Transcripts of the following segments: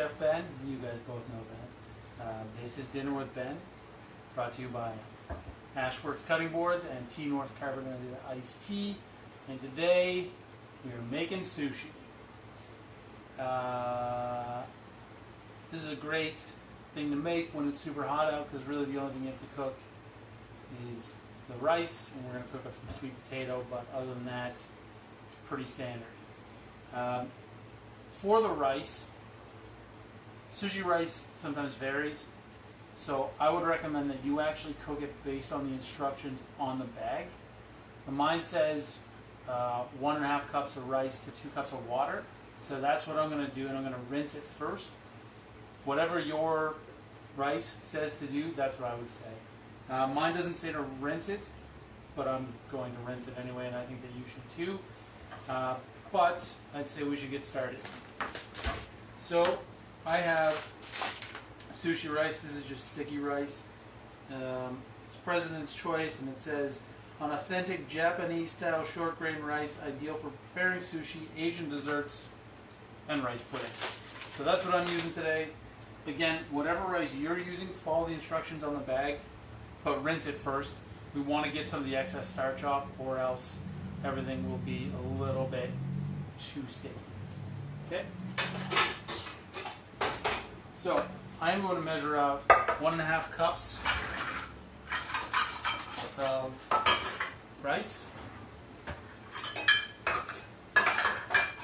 Chef Ben. You guys both know Ben. This is Dinner with Ben, brought to you by Ashworks Cutting Boards and T North Carbonated Iced Tea. And today we are making sushi. This is a great thing to make when it's super hot out, because really the only thing you have to cook is the rice, and we're going to cook up some sweet potato, but other than that, it's pretty standard. For the rice, sushi rice sometimes varies, so I would recommend that you actually cook it based on the instructions on the bag. Mine says 1.5 cups of rice to 2 cups of water, so that's what I'm going to do, and I'm going to rinse it first. Whatever your rice says to do, that's what I would say. Mine doesn't say to rinse it, but I'm going to rinse it anyway, and I think that you should too. But I'd say we should get started. So I have sushi rice. This is just sticky rice. It's President's Choice, and it says, an authentic Japanese-style short grain rice, ideal for preparing sushi, Asian desserts, and rice pudding. So that's what I'm using today. Again, whatever rice you're using, follow the instructions on the bag, but rinse it first. We want to get some of the excess starch off, or else everything will be a little bit too sticky. Okay? So I'm going to measure out 1.5 cups of rice.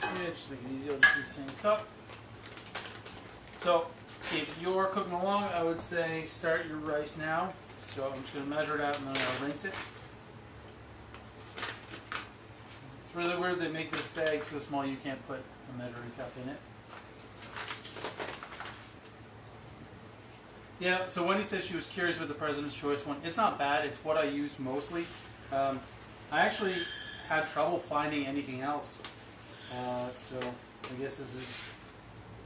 Yeah, just make it easy, I'll just use the same cup. So if you're cooking along, I would say start your rice now. So I'm just going to measure it out and then I'll rinse it. It's really weird they make this bag so small you can't put a measuring cup in it. Yeah, so Wendy says she was curious with the President's Choice one. It's not bad, it's what I use mostly. I actually had trouble finding anything else. So I guess this is,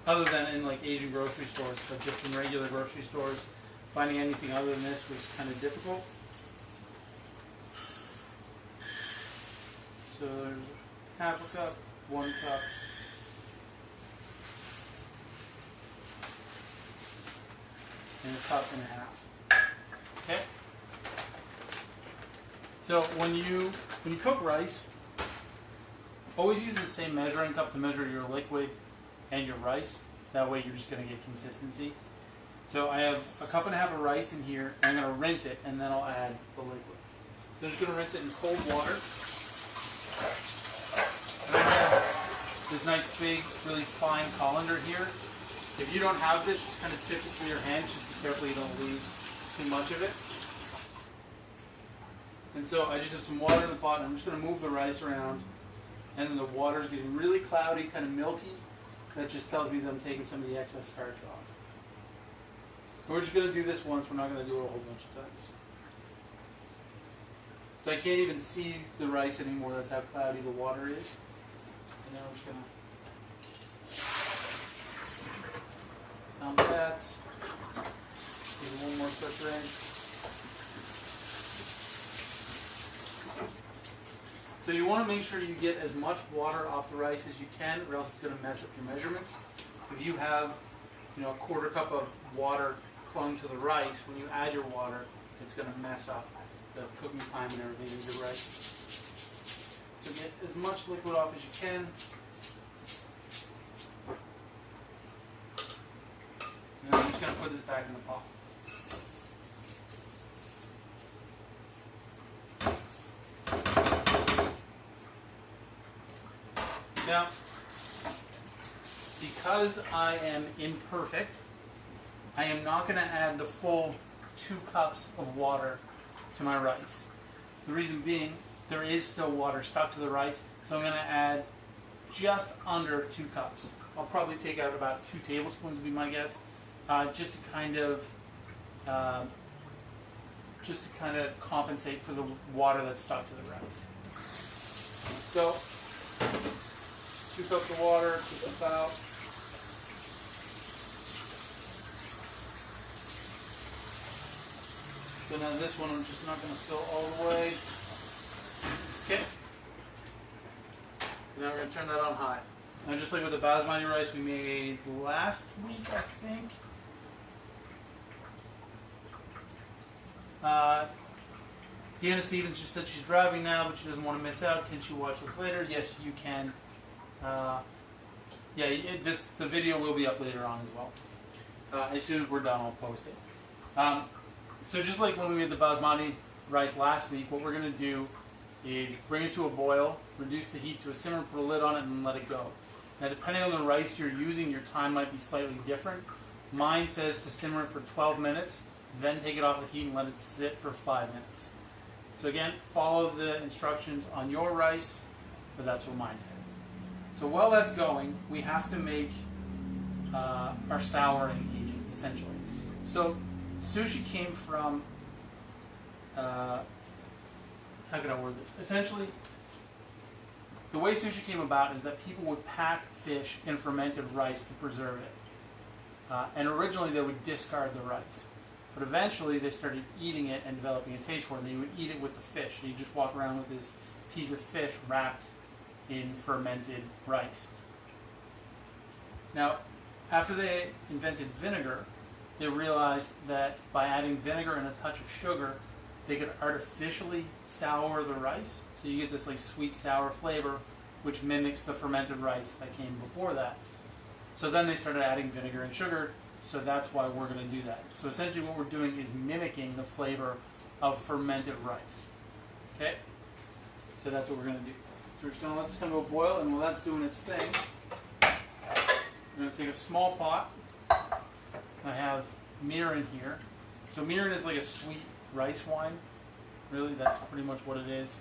other than in like Asian grocery stores, but just in regular grocery stores, finding anything other than this was kind of difficult. So there's 1/2 cup, 1 cup, and 1.5 cups. Okay. So when you cook rice, always use the same measuring cup to measure your liquid and your rice. That way you're just going to get consistency. So I have 1.5 cups of rice in here, and I'm going to rinse it, and then I'll add the liquid. So I'm just going to rinse it in cold water. And I have this nice big, really fine colander here. If you don't have this, just kind of sift it through your hands. Just be careful you don't lose too much of it. And so I just have some water in the pot, and I'm just going to move the rice around. And then the water's getting really cloudy, kind of milky. That just tells me that I'm taking some of the excess starch off. We're just going to do this once. We're not going to do it a whole bunch of times. So I can't even see the rice anymore. That's how cloudy the water is. And now I'm just going to dump that. Do one more quick rinse. So you want to make sure you get as much water off the rice as you can, or else it's going to mess up your measurements. If you have, a 1/4 cup of water clung to the rice, when you add your water, it's going to mess up the cooking time and everything of your rice. So get as much liquid off as you can. And I'm just going to put this back in the pot. Now, because I am imperfect, I am not going to add the full 2 cups of water to my rice. The reason being, there is still water stuck to the rice, so I'm going to add just under 2 cups. I'll probably take out about 2 tablespoons would be my guess, just to kind of compensate for the water that's stuck to the rice. So 2 cups of water, just about. So now this one I'm just not going to fill all the way. Okay. Now we're going to turn that on high. And just like with the basmati rice we made last week, I think. Deanna Stevens just said she's driving now, but she doesn't want to miss out. Can she watch this later? Yes, you can. Yeah, the video will be up later on as well. As soon as we're done, I'll post it. So just like when we made the basmati rice last week, what we're going to do is bring it to a boil, reduce the heat to a simmer, put a lid on it, and let it go. Now, depending on the rice you're using, your time might be slightly different. Mine says to simmer for 12 minutes, then take it off the heat and let it sit for 5 minutes. So again, follow the instructions on your rice, but that's what mine said. So while that's going, we have to make our souring agent, essentially. So sushi came from, how can I word this? Essentially, the way sushi came about is that people would pack fish in fermented rice to preserve it. And originally they would discard the rice. But eventually they started eating it and developing a taste for it. And they would eat it with the fish. So you just walk around with this piece of fish wrapped in fermented rice. Now, after they invented vinegar, they realized that by adding vinegar and a touch of sugar, they could artificially sour the rice. So you get this like sweet sour flavor, which mimics the fermented rice that came before that. So then they started adding vinegar and sugar. So that's why we're going to do that. So essentially what we're doing is mimicking the flavor of fermented rice. Okay? So that's what we're going to do. So we're just going to let this kind of go boil, and while that's doing its thing, I'm going to take a small pot. I have mirin here. So mirin is like a sweet rice wine. Really, that's pretty much what it is.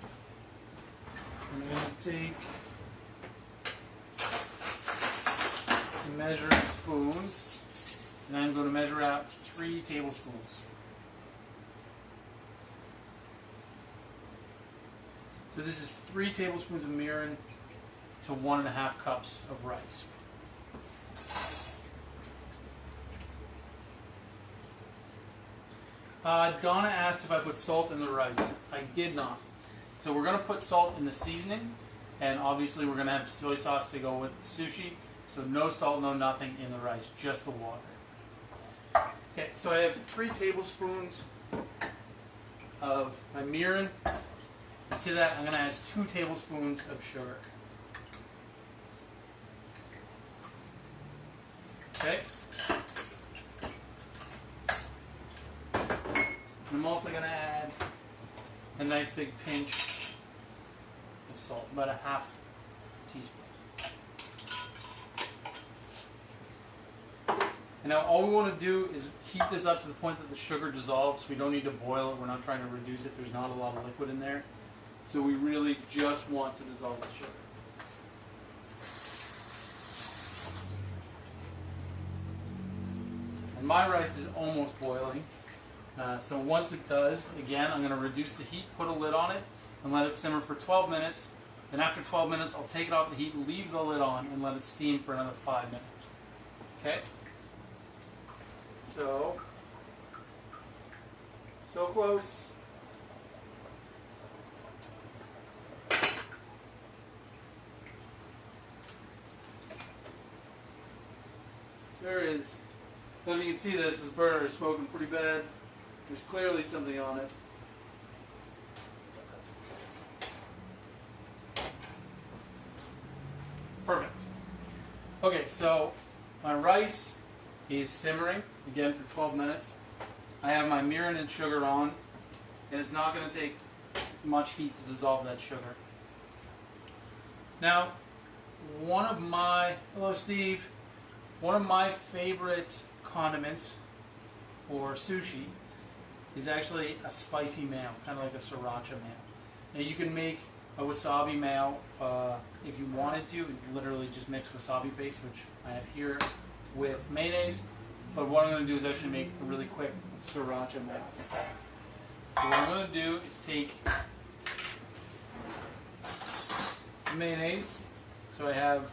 I'm going to take some measuring spoons. And I'm going to measure out 3 tablespoons. So this is 3 tablespoons of mirin to 1.5 cups of rice. Donna asked if I put salt in the rice. I did not. So we're going to put salt in the seasoning, and obviously we're going to have soy sauce to go with the sushi. So no salt, no nothing in the rice, just the water. Okay, so I have 3 tablespoons of my mirin. And to that, I'm going to add 2 tablespoons of sugar. Okay. And I'm also going to add a nice big pinch of salt, about a half teaspoon. And now all we want to do is heat this up to the point that the sugar dissolves. We don't need to boil it. We're not trying to reduce it. There's not a lot of liquid in there. So we really just want to dissolve the sugar. And my rice is almost boiling. So once it does, again, I'm going to reduce the heat, put a lid on it, and let it simmer for 12 minutes. And after 12 minutes, I'll take it off the heat, leave the lid on, and let it steam for another 5 minutes. Okay? So close. There is. I don't know if you can see this burner is smoking pretty bad. There's clearly something on it. Perfect. Okay, so my rice is simmering, again, for 12 minutes. I have my mirin and sugar on, and it's not going to take much heat to dissolve that sugar. Now, hello Steve, one of my favorite condiments for sushi is actually a spicy mayo, kind of like a sriracha mayo. Now you can make a wasabi mayo if you wanted to. You literally just mix wasabi paste, which I have here, with mayonnaise. But what I'm going to do is actually make a really quick sriracha mayo. So what I'm going to do is take some mayonnaise. So I have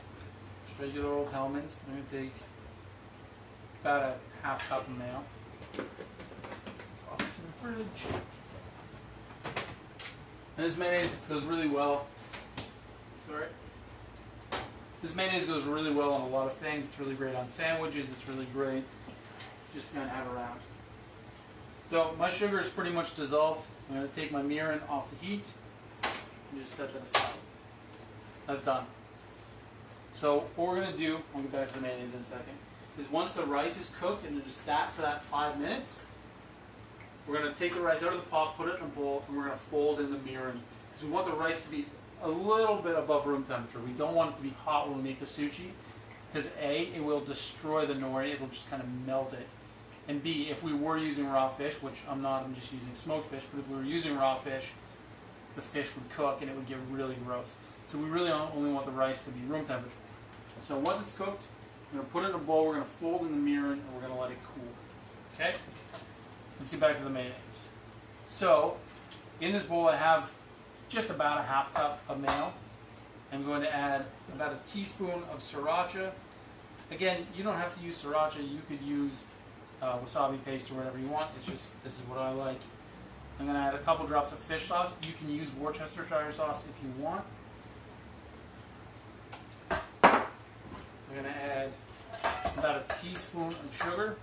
just regular old Hellmann's. I'm going to take about a half cup of mayo. Pop this in the fridge. And this mayonnaise goes really well. Sorry. This mayonnaise goes really well on a lot of things. It's really great on sandwiches. It's really great just to kind of have around. So my sugar is pretty much dissolved. I'm going to take my mirin off the heat and just set that aside. That's done. So what we're going to do, I'll get back to the mayonnaise in a second, is once the rice is cooked and it just sat for that 5 minutes, we're going to take the rice out of the pot, put it in a bowl, and we're going to fold in the mirin. Because we want the rice to be a little bit above room temperature. We don't want it to be hot when we make the sushi, because A, it will destroy the nori, it'll just kind of melt it. And B, if we were using raw fish, which I'm not, I'm just using smoked fish, but if we were using raw fish, the fish would cook and it would get really gross. So we really only want the rice to be room temperature. So once it's cooked, we're going to put it in a bowl, we're going to fold in the mirin, and we're going to let it cool. Okay? Let's get back to the mayonnaise. So, in this bowl I have just about a half cup of mayo. I'm going to add about a teaspoon of sriracha. Again, you don't have to use sriracha, you could use wasabi paste or whatever you want. It's just, this is what I like. I'm going to add a couple drops of fish sauce. You can use Worcestershire sauce if you want. I'm going to add about a teaspoon of sugar.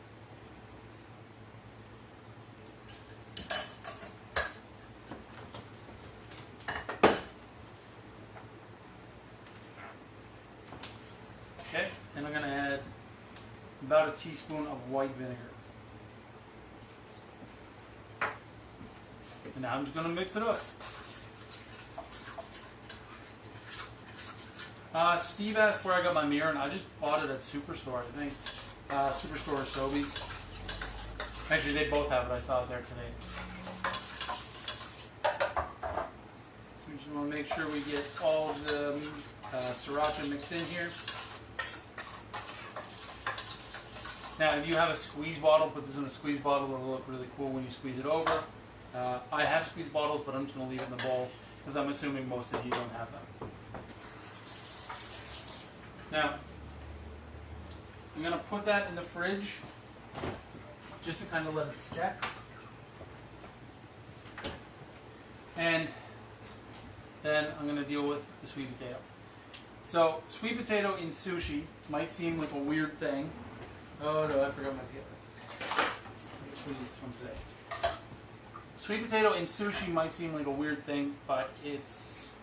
Okay, and I'm going to add about a teaspoon of white vinegar. And now I'm just going to mix it up. Steve asked where I got my mirin. I just bought it at Superstore, I think. Superstore or Sobeys. Actually, they both have it. I saw it there today. We just want to make sure we get all of the sriracha mixed in here. Now, if you have a squeeze bottle, put this in a squeeze bottle. It'll look really cool when you squeeze it over. I have squeeze bottles, but I'm just going to leave it in the bowl because I'm assuming most of you don't have them. Now, I'm going to put that in the fridge just to kind of let it set. And then I'm going to deal with the sweet potato. So, sweet potato in sushi might seem like a weird thing. Oh no, I forgot my peeler. I guess we'll use this one today. Sweet potato in sushi might seem like a weird thing, but it's,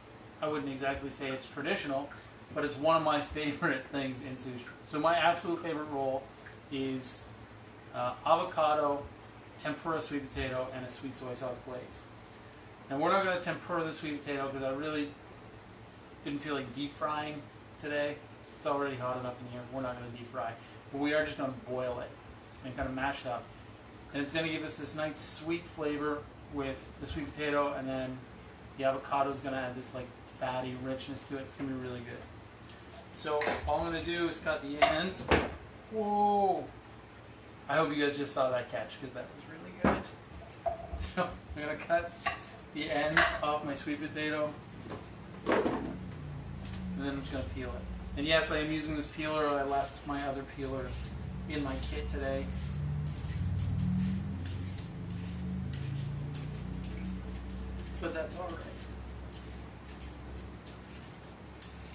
I wouldn't exactly say it's traditional, but it's one of my favorite things in sushi. So my absolute favorite roll is avocado, tempura sweet potato, and a sweet soy sauce glaze. Now we're not going to tempura the sweet potato because I really didn't feel like deep frying today. It's already hot enough in here. We're not going to deep fry. But we are just going to boil it and kind of mash it up. And it's going to give us this nice sweet flavor with the sweet potato, and then the avocado is going to add this like fatty richness to it. It's going to be really good. So all I'm going to do is cut the end. Whoa! I hope you guys just saw that catch because that was really good. So I'm going to cut the end off my sweet potato, and then I'm just going to peel it. And yes, I am using this peeler. I left my other peeler in my kit today. But that's alright.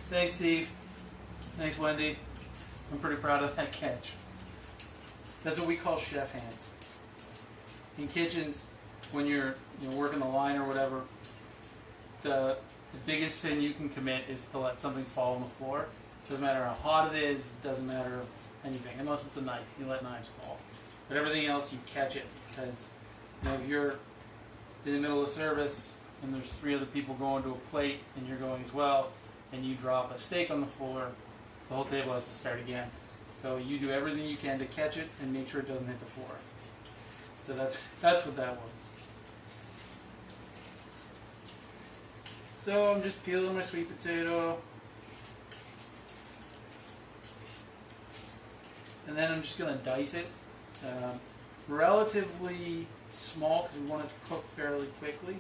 Thanks, Steve. Thanks, Wendy. I'm pretty proud of that catch. That's what we call chef hands. In kitchens, when you're working the line or whatever, the biggest sin you can commit is to let something fall on the floor. Doesn't matter how hot it is, doesn't matter anything, unless it's a knife. You let knives fall. But everything else, you catch it, because if you're in the middle of service and there's 3 other people going to a plate and you're going as well, and you drop a steak on the floor, the whole table has to start again. So you do everything you can to catch it and make sure it doesn't hit the floor. So that's what that was. So I'm just peeling my sweet potato. And then I'm just going to dice it. Relatively small because we want it to cook fairly quickly.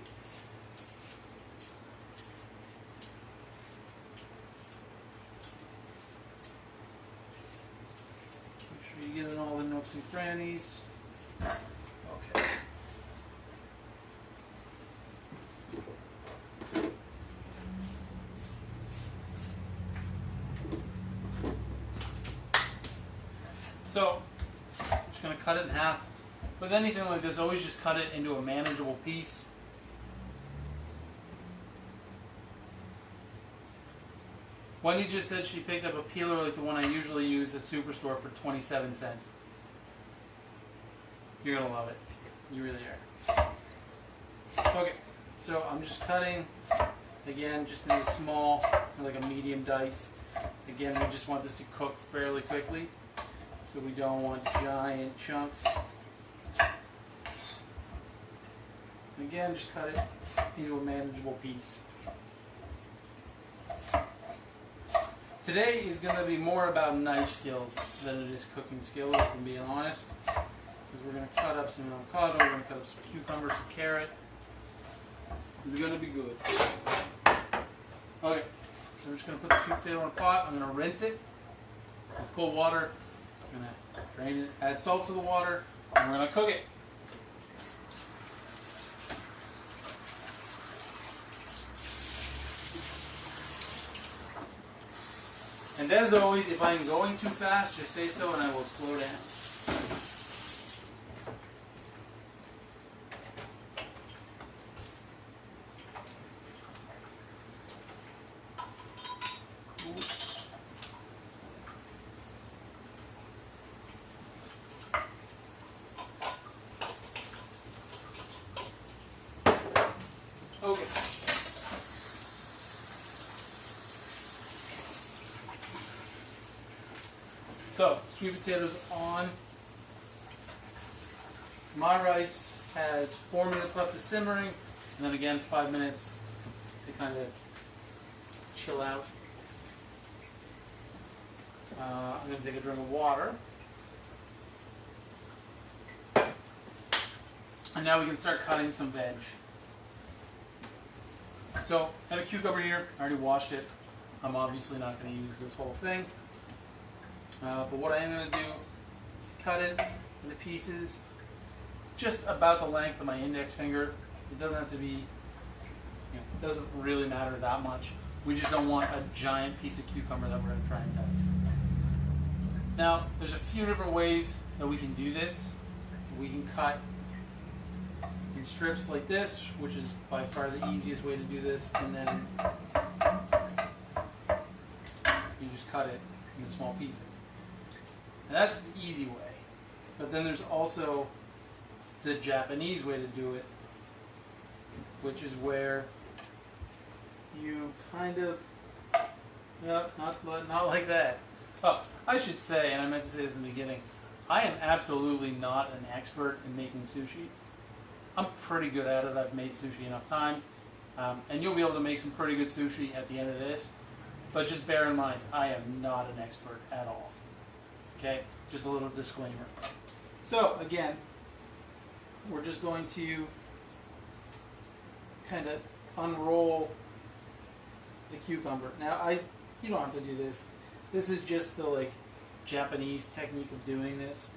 Make sure you get in all the nooks and crannies. Okay. So, I'm just going to cut it in half. With anything like this, always just cut it into a manageable piece. Wendy just said she picked up a peeler like the one I usually use at Superstore for 27 cents. You're going to love it. You really are. Okay, so I'm just cutting, again, just into small, like a medium dice. Again, we just want this to cook fairly quickly, so we don't want giant chunks. Again, just cut it into a manageable piece. Today is going to be more about knife skills than it is cooking skills, if I'm being honest. Because we're going to cut up some avocado, we're going to cut up some cucumber, some carrot. It's going to be good. Okay, so I'm just going to put the sweet potato in a pot. I'm going to rinse it with cold water. I'm going to drain it, add salt to the water, and we're going to cook it. And as always, if I'm going too fast, just say so and I will slow down. Okay. So, sweet potatoes on. My rice has 4 minutes left of simmering, and then again 5 minutes to kind of chill out. I'm going to take a drink of water. And now we can start cutting some veg. So, I have a cucumber here. I already washed it. I'm obviously not going to use this whole thing. But what I am going to do is cut it into pieces just about the length of my index finger. It doesn't have to be, it doesn't really matter that much. We just don't want a giant piece of cucumber that we're going to try and dice. Now, there's a few different ways that we can do this. We can cut in strips like this, which is by far the easiest way to do this, and then you just cut it into small pieces. And that's the easy way. But then there's also the Japanese way to do it, which is where you kind of, no, not like that. Oh, I should say, and I meant to say this in the beginning, I am absolutely not an expert in making sushi. I'm pretty good at it. I've made sushi enough times. And you'll be able to make some pretty good sushi at the end of this. But just bear in mind, I am not an expert at all. Okay? Just a little disclaimer. So, again, we're just going to kind of unroll the cucumber. Now, you don't have to do this. This is just the Japanese technique of doing this.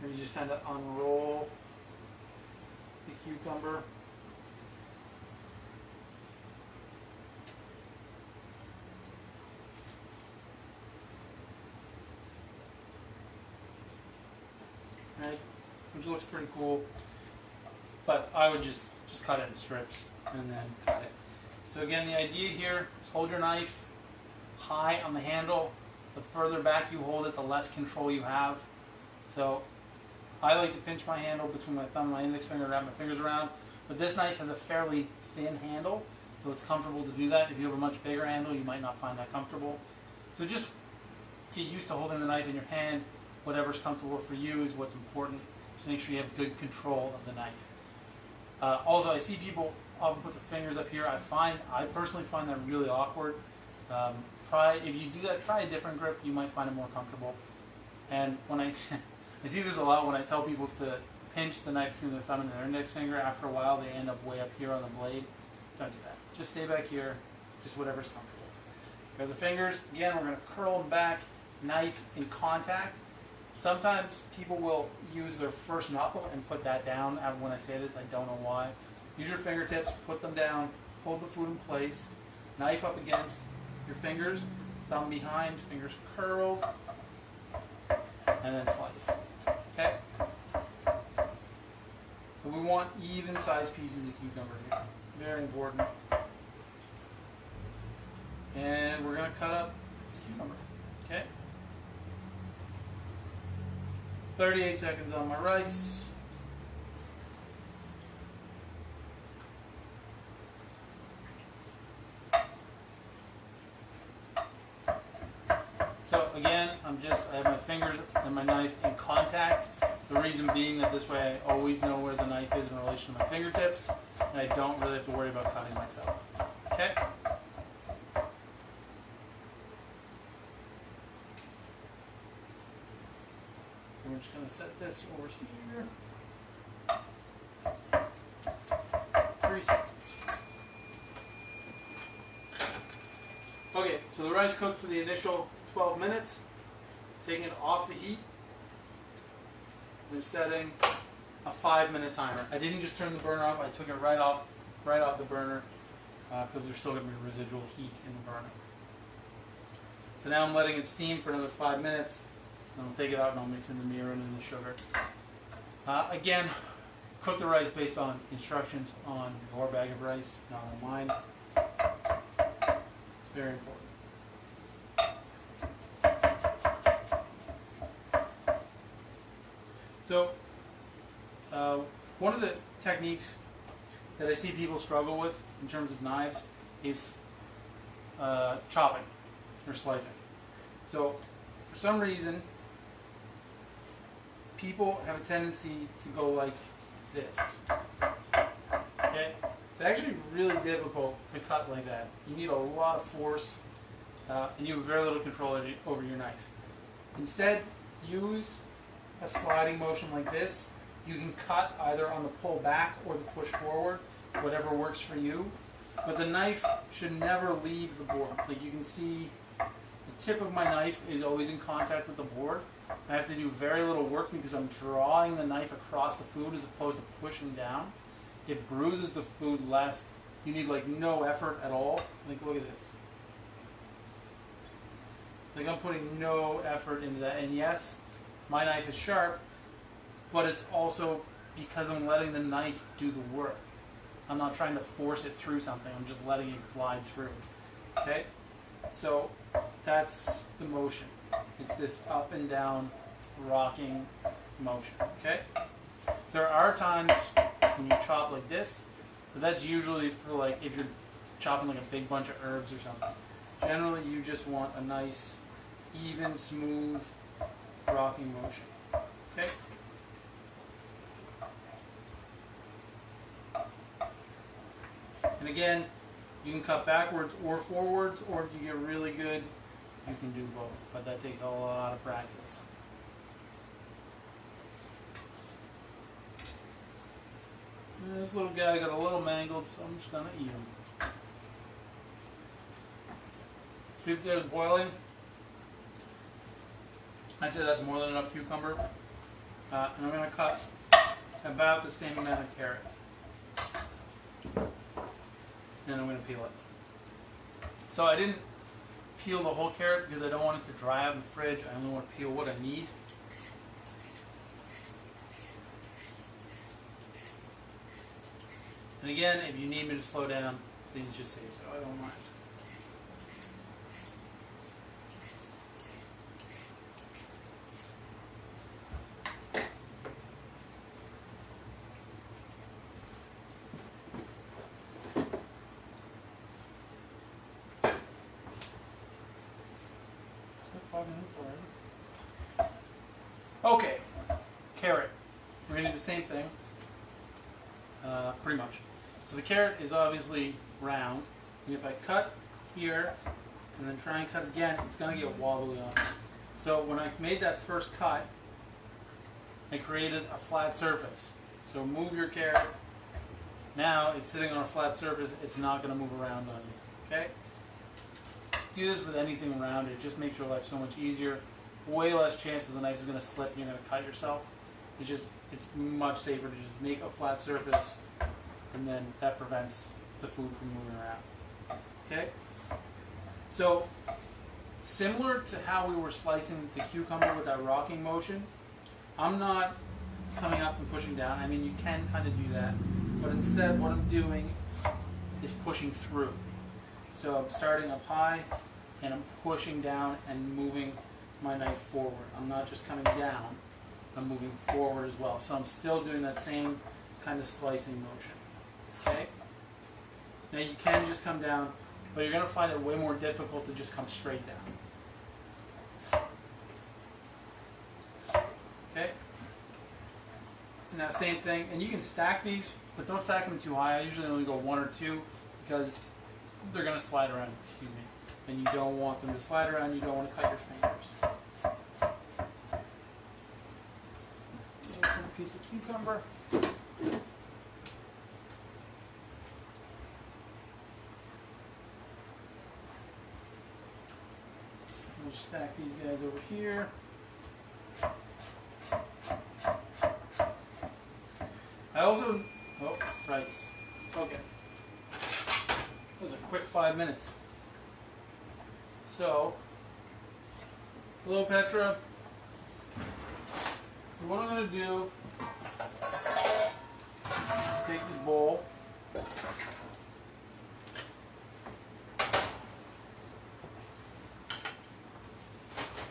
Where you just kind of unroll the cucumber. Right? Which looks pretty cool. But I would just cut it in strips and then cut it. So again, the idea here is hold your knife high on the handle. The further back you hold it, the less control you have. So I like to pinch my handle between my thumb and my index finger and wrap my fingers around. But this knife has a fairly thin handle, so it's comfortable to do that. If you have a much bigger handle, you might not find that comfortable. So just get used to holding the knife in your hand. Whatever's comfortable for you is what's important. Just make sure you have good control of the knife. Also, I see people often put their fingers up here. I personally find that really awkward. If you do that, try a different grip. You might find it more comfortable. And when I see this a lot when I tell people to pinch the knife between their thumb and their index finger. After a while, they end up way up here on the blade. Don't do that. Just stay back here. Just whatever's comfortable. Grab the fingers. Again, we're going to curl them back, knife in contact. Sometimes people will use their first knuckle and put that down. When I say this, I don't know why. Use your fingertips, put them down, hold the food in place, knife up against your fingers, thumb behind, fingers curled, and then slice. Okay? But we want even sized pieces of cucumber here. Very important. And we're going to cut up this cucumber. Okay? 38 seconds on my rice. So again, I have my fingers and my knife in contact. The reason being that this way I always know where the knife is in relation to my fingertips, and I don't really have to worry about cutting myself. Okay? And we're just going to set this over here. 3 seconds. Okay, so the rice cooked for the initial 12 minutes. Taking it off the heat. I'm setting a 5-minute timer. I didn't just turn the burner off, I took it right off the burner because there's still going to be residual heat in the burner. So now I'm letting it steam for another 5 minutes. Then I'll take it out and I'll mix in the mirin and the sugar. Again, cook the rice based on instructions on your bag of rice, not on mine. It's very important. So, one of the techniques that I see people struggle with in terms of knives is chopping or slicing. So, for some reason, people have a tendency to go like this. Okay? It's actually really difficult to cut like that. You need a lot of force, and you have very little control over your knife. Instead, use a sliding motion like this. You can cut either on the pull back or the push forward, whatever works for you. But the knife should never leave the board. Like you can see, the tip of my knife is always in contact with the board. I have to do very little work because I'm drawing the knife across the food as opposed to pushing down. It bruises the food less. You need like no effort at all. Like look at this. Like I'm putting no effort into that. And yes, my knife is sharp, but it's also because I'm letting the knife do the work. I'm not trying to force it through something. I'm just letting it glide through. Okay? So that's the motion. It's this up and down rocking motion. Okay? There are times when you chop like this, but that's usually for like if you're chopping like a big bunch of herbs or something. Generally, you just want a nice, even, smooth, rocking motion. Okay? And again, you can cut backwards or forwards, or if you get really good, you can do both. But that takes a lot of practice. And this little guy got a little mangled, so I'm just going to eat him. Sweet potatoes boiling. I'd say that's more than enough cucumber. And I'm going to cut about the same amount of carrot. And I'm going to peel it. So I didn't peel the whole carrot because I don't want it to dry out in the fridge. I only want to peel what I need. And again, if you need me to slow down, please just say so. I don't mind. Is that 5 minutes already? Okay, carrot. We're going to do the same thing, pretty much. So the carrot is obviously round, and if I cut here and then try and cut again, it's going to get wobbly on me. So when I made that first cut, I created a flat surface. So move your carrot. Now it's sitting on a flat surface, it's not going to move around on you. Okay? Do this with anything around it, it just makes your life so much easier. Way less chance that the knife is going to slip and you're going to cut yourself. It's much safer to just make a flat surface, and then that prevents the food from moving around. Okay? So similar to how we were slicing the cucumber with that rocking motion, I'm not coming up and pushing down. I mean, you can kind of do that, but instead what I'm doing is pushing through. So I'm starting up high and I'm pushing down and moving my knife forward. I'm not just coming down, I'm moving forward as well. So I'm still doing that same kind of slicing motion. Okay? Now you can just come down, but you're going to find it way more difficult to just come straight down. Okay? Now same thing, and you can stack these, but don't stack them too high. I usually only go 1 or 2 because they're going to slide around, excuse me. And you don't want them to slide around, you don't want to cut your fingers. Nice little piece of cucumber. We'll stack these guys over here. I also, rice. Okay. That was a quick 5 minutes. So, hello Petra. So what I'm going to do is take this bowl.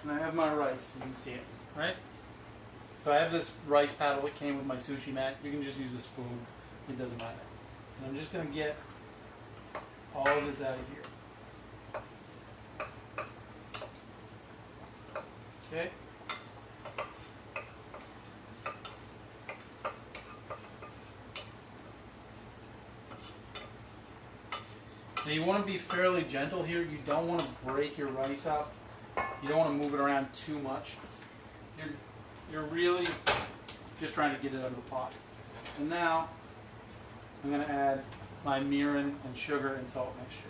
And I have my rice, you can see it, right? So I have this rice paddle that came with my sushi mat. You can just use a spoon, it doesn't matter. And I'm just going to get all of this out of here. Okay. Now you want to be fairly gentle here. You don't want to break your rice up. You don't want to move it around too much. You're really just trying to get it out of the pot. And now I'm going to add my mirin and sugar and salt mixture.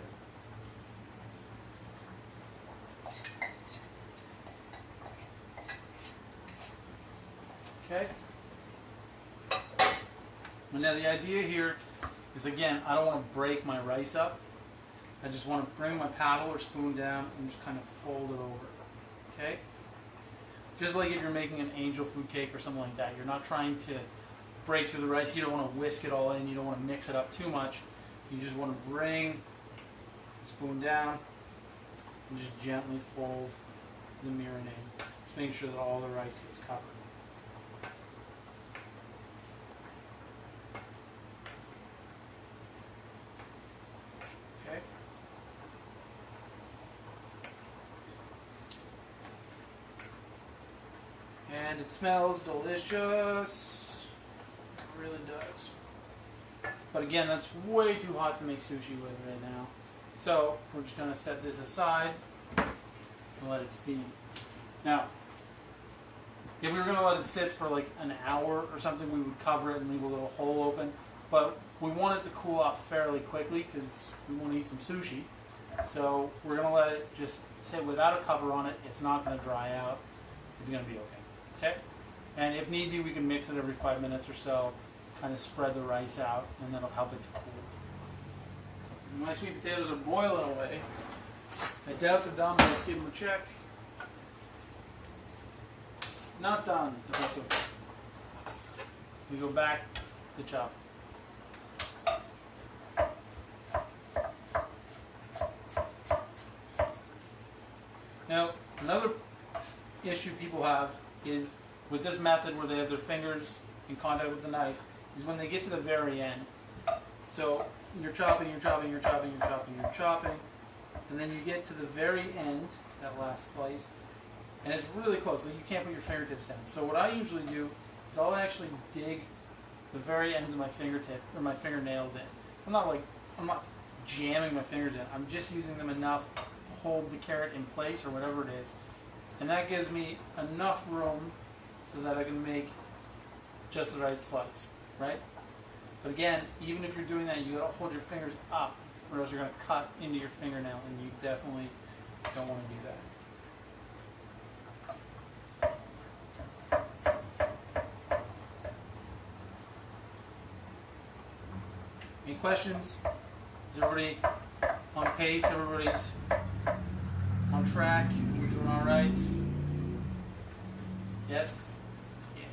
Okay. And now the idea here is, again, I don't want to break my rice up. I just want to bring my paddle or spoon down and just kind of fold it over. Okay? Just like if you're making an angel food cake or something like that. You're not trying to break through the rice. You don't want to whisk it all in. You don't want to mix it up too much. You just want to bring the spoon down and just gently fold the mirin in. Just making sure that all the rice gets covered. And it smells delicious. It really does. But again, that's way too hot to make sushi with right now. So we're just going to set this aside and let it steam. Now, if we were going to let it sit for like an hour or something, we would cover it and leave a little hole open. But we want it to cool off fairly quickly because we want to eat some sushi. So we're going to let it just sit without a cover on it. It's not going to dry out. It's going to be okay. Okay? And if need be, we can mix it every 5 minutes or so, kind of spread the rice out, and that'll help it to cool. So my sweet potatoes are boiling away. I doubt they're done, but let's give them a check. Not done, but that's okay. We go back to chop. Now, another issue people have is with this method where they have their fingers in contact with the knife is when they get to the very end. So you're chopping, you're chopping, you're chopping, you're chopping, you're chopping, and then you get to the very end, that last slice, and it's really close. Like you can't put your fingertips down. So what I usually do is I'll actually dig the very ends of my fingertip or my fingernails in. I'm not jamming my fingers in. I'm just using them enough to hold the carrot in place or whatever it is. And that gives me enough room so that I can make just the right slice, right? But again, even if you're doing that, you gotta hold your fingers up or else you're gonna cut into your fingernail, and you definitely don't want to do that. Any questions? Is everybody on pace? Everybody's on track. We're doing all right. Yes. Yeah.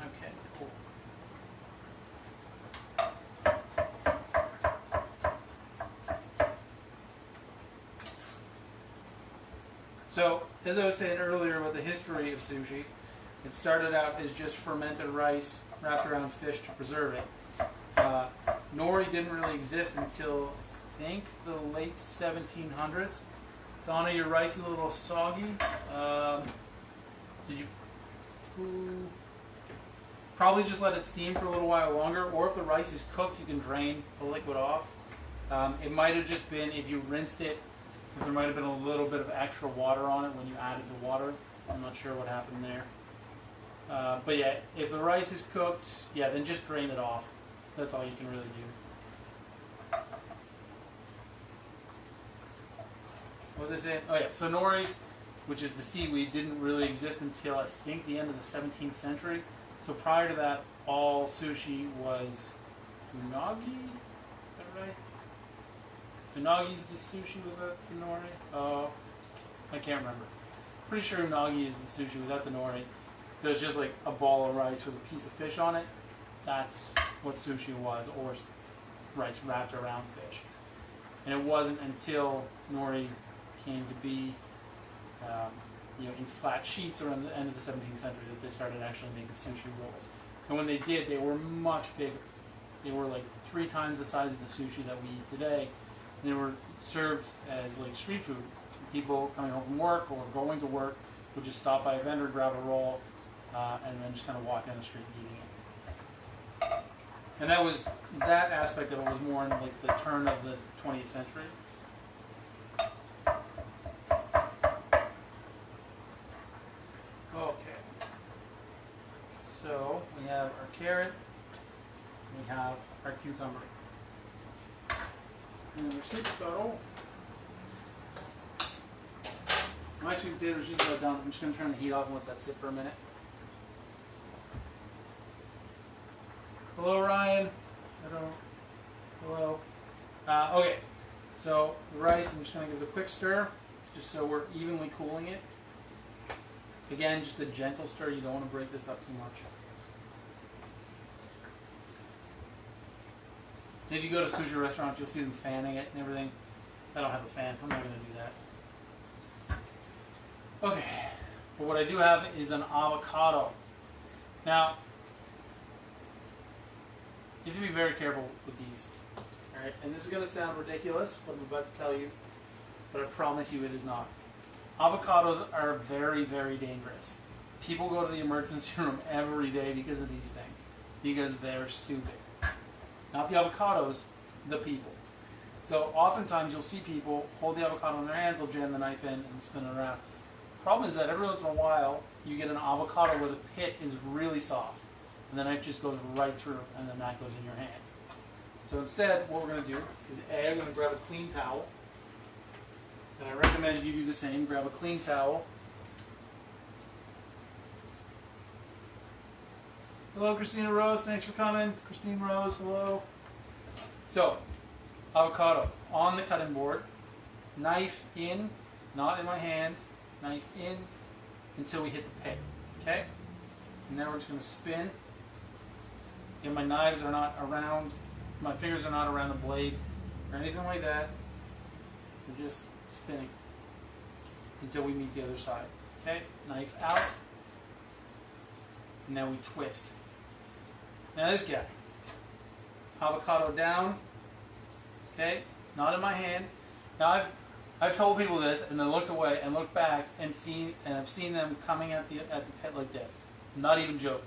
Okay. Cool. So, as I was saying earlier about the history of sushi, it started out as just fermented rice wrapped around fish to preserve it. Nori didn't really exist until, I think, the late 1700s. Donna, your rice is a little soggy. Did you probably just let it steam for a little while longer, or if the rice is cooked, you can drain the liquid off. It might have just been, if you rinsed it, if there might have been a little bit of extra water on it when you added the water. I'm not sure what happened there. But yeah, if the rice is cooked, yeah, then just drain it off. That's all you can really do. What was I saying? Oh yeah, so nori, which is the seaweed, didn't really exist until I think the end of the 17th century. So prior to that, all sushi was unagi. Is that right? Unagi's the sushi without the nori. Oh, I can't remember. Pretty sure unagi is the sushi without the nori. So it's just like a ball of rice with a piece of fish on it. That's what sushi was, or rice wrapped around fish. And it wasn't until nori came to be, in flat sheets around the end of the 17th century that they started actually making sushi rolls. And when they did, they were much bigger. They were like 3 times the size of the sushi that we eat today. And they were served as like street food. People coming home from work or going to work would just stop by a vendor, grab a roll, and then just kind of walk down the street eating it. And that aspect of it was more in like the turn of the 20th century. Okay. So we have our carrot, we have our cucumber. And our sweet potato. My sweet potatoes just about done. I'm just going to turn the heat off and let that sit for a minute. Hello, Ryan. Hello. Okay, so the rice, I'm just going to give it a quick stir, just so we're evenly cooling it. Again, just a gentle stir. You don't want to break this up too much. And if you go to sushi restaurants, you'll see them fanning it and everything. I don't have a fan. I'm not going to do that. Okay, but what I do have is an avocado. Now, you have to be very careful with these. Alright, and this is going to sound ridiculous, what I'm about to tell you, but I promise you it is not. Avocados are very, very dangerous. People go to the emergency room every day because of these things, because they're stupid. Not the avocados, the people. So oftentimes you'll see people hold the avocado in their hand, they'll jam the knife in and spin it around. Problem is that every once in a while you get an avocado where the pit is really soft and the knife just goes right through and then that goes in your hand. So instead what we're going to do is I'm going to grab a clean towel, and I recommend you do the same. Grab a clean towel. Hello Christina Rose, thanks for coming. Christine Rose, hello. So, avocado on the cutting board, knife in, not in my hand, knife in until we hit the pit, okay? And now we're just going to spin. And my knives are not around, my fingers are not around the blade or anything like that. We're just spinning until we meet the other side, okay? Knife out. And now we twist. Now this guy, avocado down, okay? Not in my hand. Now I've told people this, and they looked away and looked back and I've seen them coming at the pit like this. I'm not even joking.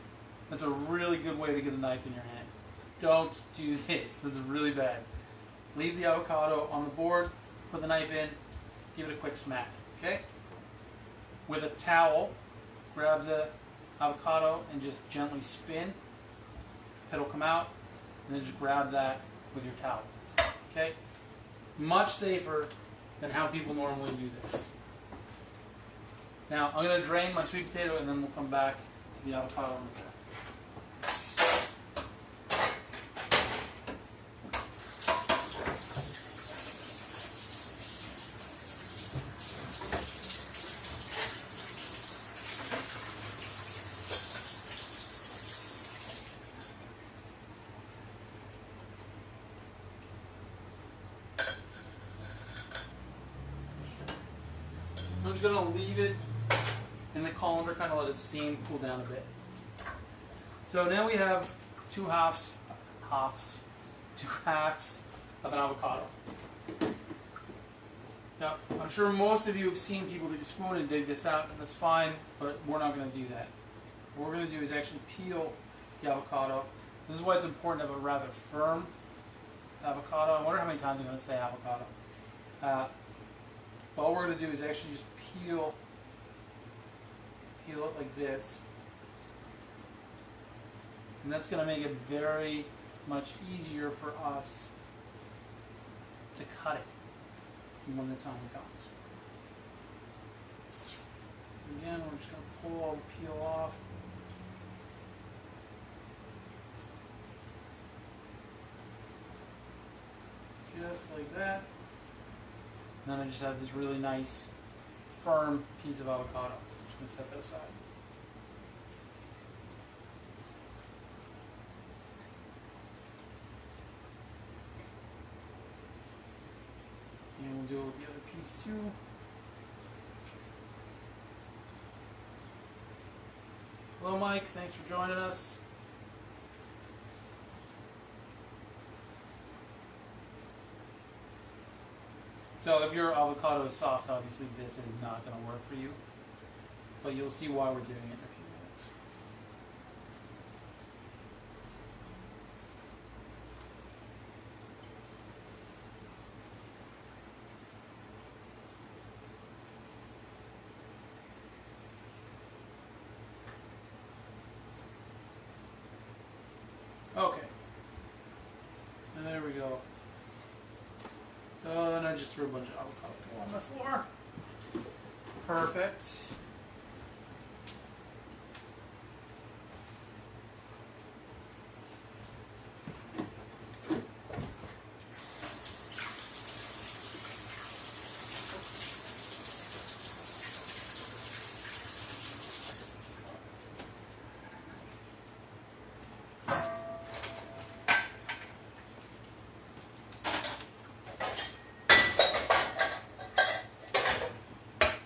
That's a really good way to get a knife in your hand. Don't do this. That's really bad. Leave the avocado on the board, put the knife in, give it a quick smack. Okay? With a towel, grab the avocado and just gently spin. Pit will come out, and then just grab that with your towel. Okay? Much safer than how people normally do this. Now, I'm going to drain my sweet potato and then we'll come back to the avocado in a second. just going to leave it in the colander, kind of let it steam, cool down a bit. So now we have two halves of an avocado. Now, I'm sure most of you have seen people take a spoon and dig this out, and that's fine, but we're not going to do that. What we're going to do is actually peel the avocado. This is why it's important to have a rather firm avocado. I wonder how many times I'm going to say avocado. All we're going to do is actually just peel it like this. And that's going to make it very much easier for us to cut it when the time comes. So again, we're just going to pull all the peel off. Just like that. And then I just have this really nice, firm piece of avocado. I'm just going to set that aside. And we'll do it with the other piece too. Hello, Mike. Thanks for joining us. So if your avocado is soft, obviously this is not going to work for you. But you'll see why we're doing it in a few minutes. Okay. So there we go. So then I just threw a bunch of avocado on the floor. Perfect.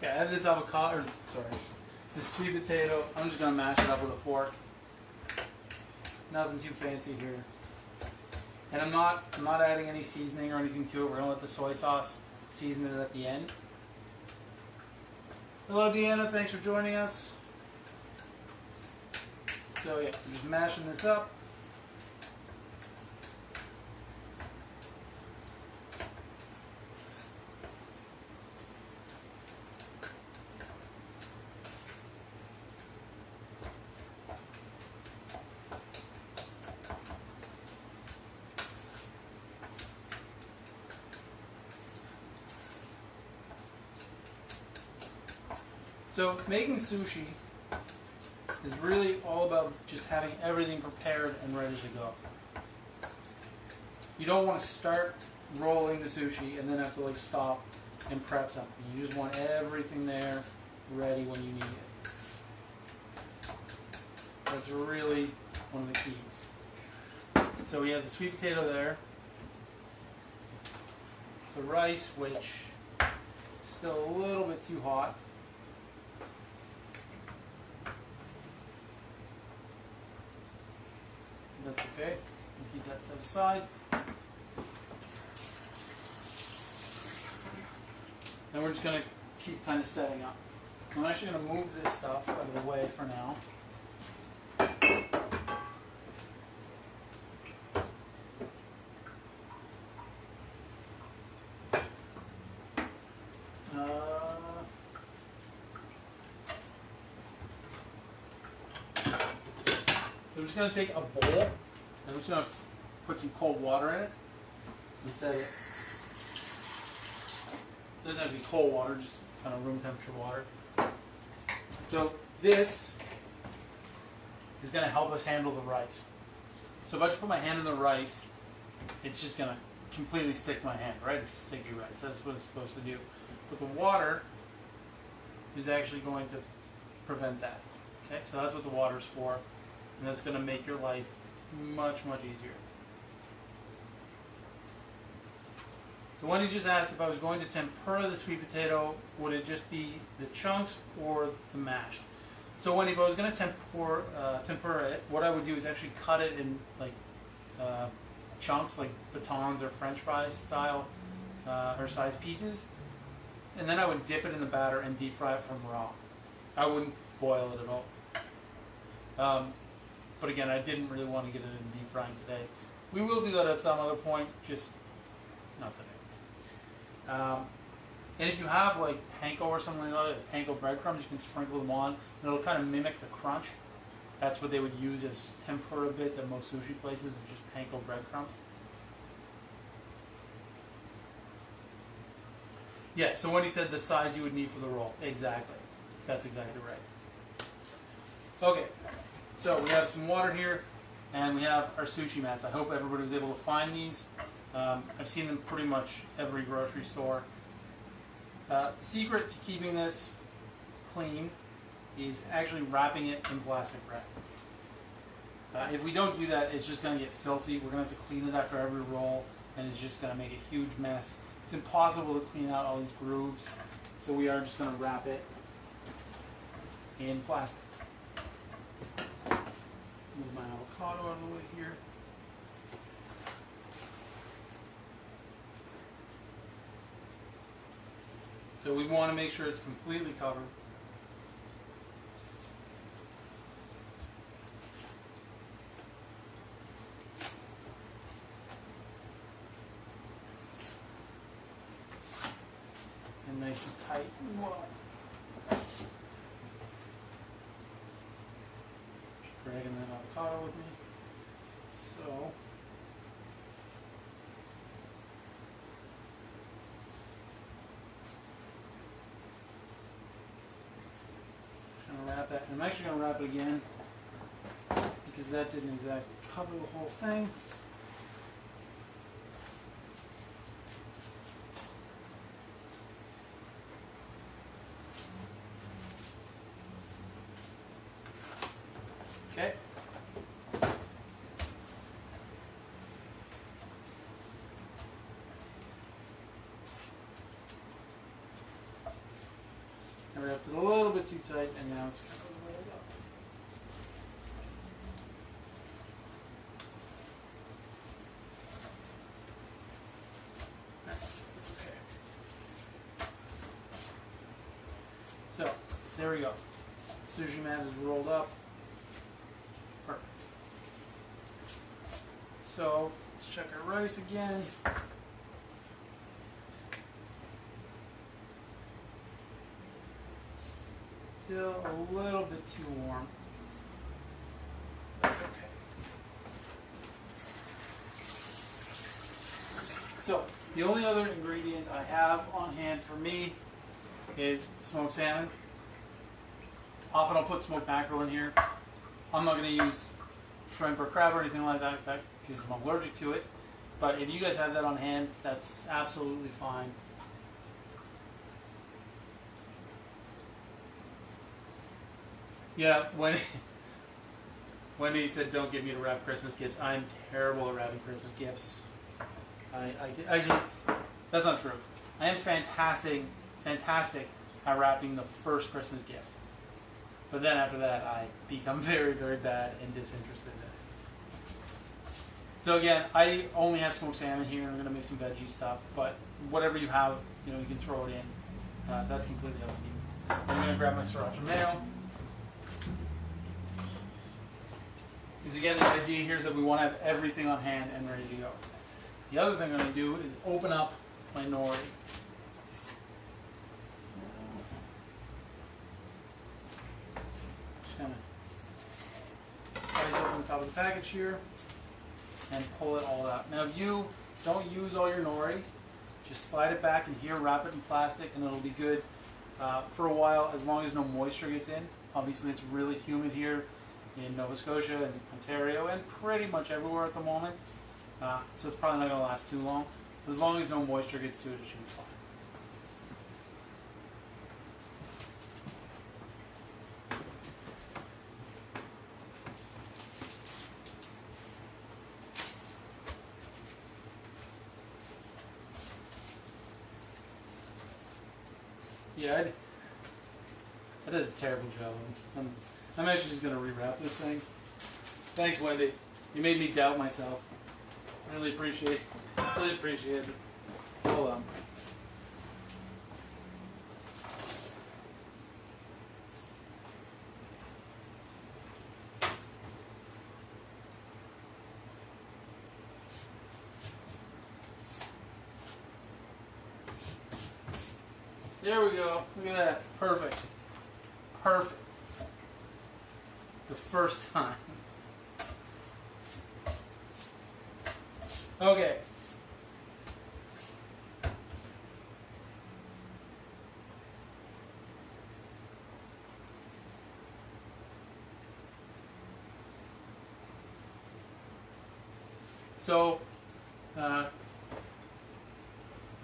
I have this avocado, this sweet potato. I'm just going to mash it up with a fork. Nothing too fancy here. And I'm not adding any seasoning or anything to it. We're going to let the soy sauce season it at the end. Hello, Deanna. Thanks for joining us. So yeah, I'm just mashing this up. So making sushi is really all about just having everything prepared and ready to go. You don't want to start rolling the sushi and then have to like stop and prep something. You just want everything there ready when you need it. That's really one of the keys. So we have the sweet potato there. The rice, which is still a little bit too hot. That's okay. We'll keep that set aside. Then we're just going to keep kind of setting up. I'm actually going to move this stuff out of the way for now. So I'm just going to take a bowl, and I'm just going to put some cold water in it and set it. It doesn't have to be cold water, just kind of room temperature water. So this is going to help us handle the rice. So if I just put my hand in the rice, it's just going to completely stick to my hand, right? It's sticky rice. That's what it's supposed to do. But the water is actually going to prevent that. Okay, so that's what the water is for. And that's going to make your life much, much easier. So Wendy just asked if I was going to tempura the sweet potato, would it just be the chunks or the mashed? So Wendy, if I was going to tempura it, what I would do is actually cut it in like chunks, like batons or French fries style or size pieces, and then I would dip it in the batter and deep fry it from raw. I wouldn't boil it at all. But again, I didn't really want to get it in deep frying today. We will do that at some other point, just not today. And if you have like panko or something like that, panko breadcrumbs, you can sprinkle them on, and it'll kind of mimic the crunch. That's what they would use as tempura bits at most sushi places, is just panko breadcrumbs. Yeah, so when you said the size you would need for the roll, exactly. That's exactly right. Okay, so we have some water here, and we have our sushi mats. I hope everybody was able to find these. I've seen them pretty much every grocery store. The secret to keeping this clean is actually wrapping it in plastic wrap. If we don't do that, it's just going to get filthy. We're going to have to clean it after every roll, and it's just going to make a huge mess. It's impossible to clean out all these grooves, so we are just going to wrap it in plastic. Move my avocado out of the way here. So we want to make sure it's completely covered. And nice and tight as well. Just dragging that avocado with me. So wrap that. I'm actually going to wrap it again because that didn't exactly cover the whole thing. Okay. I wrapped it a little bit too tight, and now it's kind of rolled up. That's okay. So, there we go. The sushi mat is rolled up. Perfect. So, let's check our rice again. Still a little bit too warm. That's okay. So, the only other ingredient I have on hand for me is smoked salmon. Often I'll put smoked mackerel in here. I'm not going to use shrimp or crab or anything like that because I'm allergic to it. But if you guys have that on hand, that's absolutely fine. Yeah, Wendy said don't get me to wrap Christmas gifts. I'm terrible at wrapping Christmas gifts. Actually, that's not true. I am fantastic at wrapping the first Christmas gift. But then after that, I become very, very bad and disinterested in it. So again, I only have smoked salmon here. I'm going to make some veggie stuff. But whatever you have, you can throw it in. That's completely up to you. I'm going to grab my sriracha mayo. Because again, the idea here is that we want to have everything on hand and ready to go. The other thing I'm going to do is open up my nori. Just going to slice open the top of the package here and pull it all out. Now if you don't use all your nori, just slide it back in here, wrap it in plastic, and it'll be good for a while as long as no moisture gets in. Obviously it's really humid here in Nova Scotia and Ontario and pretty much everywhere at the moment. So it's probably not going to last too long. But as long as no moisture gets to it, it should be fine. Yeah, I did a terrible job. I'm actually just going to rewrap this thing. Thanks, Wendy. You made me doubt myself. Really appreciate it. Hold on. There we go. Look at that. Perfect. Perfect. The first time. Okay. So,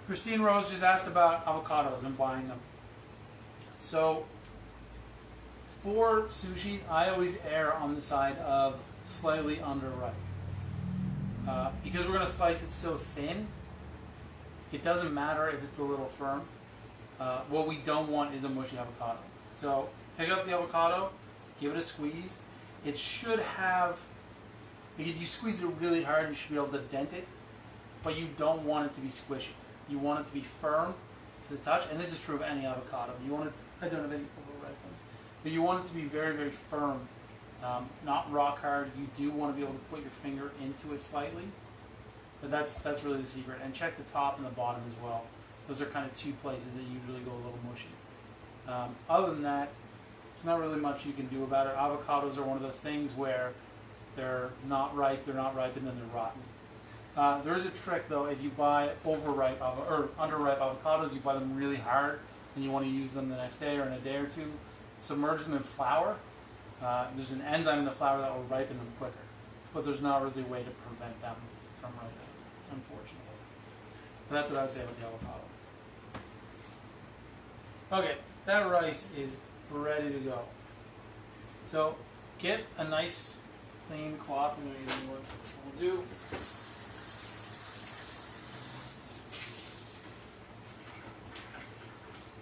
Christine Rose just asked about avocados and buying them. So, for sushi, I always err on the side of slightly underripe. Because we're going to slice it so thin, it doesn't matter if it's a little firm. What we don't want is a mushy avocado. So, pick up the avocado, give it a squeeze. It should have, if you squeeze it really hard, you should be able to dent it, but you don't want it to be squishy. You want it to be firm to the touch, and this is true of any avocado. You want it to, I don't have any overripe ones, but you want it to be very, very firm, not rock hard. You do want to be able to put your finger into it slightly, but that's really the secret. And check the top and the bottom as well. Those are kind of two places that usually go a little mushy. Other than that, there's not really much you can do about it. Avocados are one of those things where they're not ripe, and then they're rotten. There is a trick though. If you buy overripe or underripe avocados, you buy them really hard, and you want to use them the next day or in a day or two. Submerge them in flour. There's an enzyme in the flour that will ripen them quicker, but there's not really a way to prevent them from ripening, unfortunately. But that's what I would say about the avocado. Okay, that rice is ready to go. So get a nice clean cloth. I'm going to use what this will do.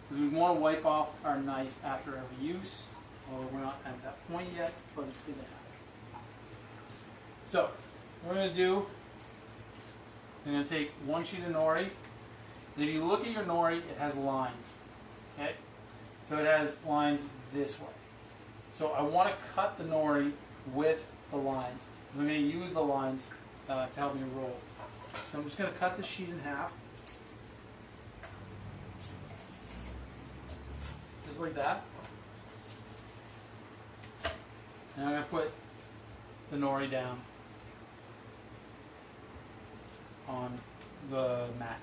Because we want to wipe off our knife after every use. Although we're not at that point yet, but it's going to happen. So, what we're going to do, I'm going to take one sheet of nori. And if you look at your nori, it has lines. Okay? So it has lines this way. So I want to cut the nori with the lines. Because I'm going to use the lines to help me roll. So I'm just going to cut the sheet in half. Just like that. And I'm going to put the nori down on the mat.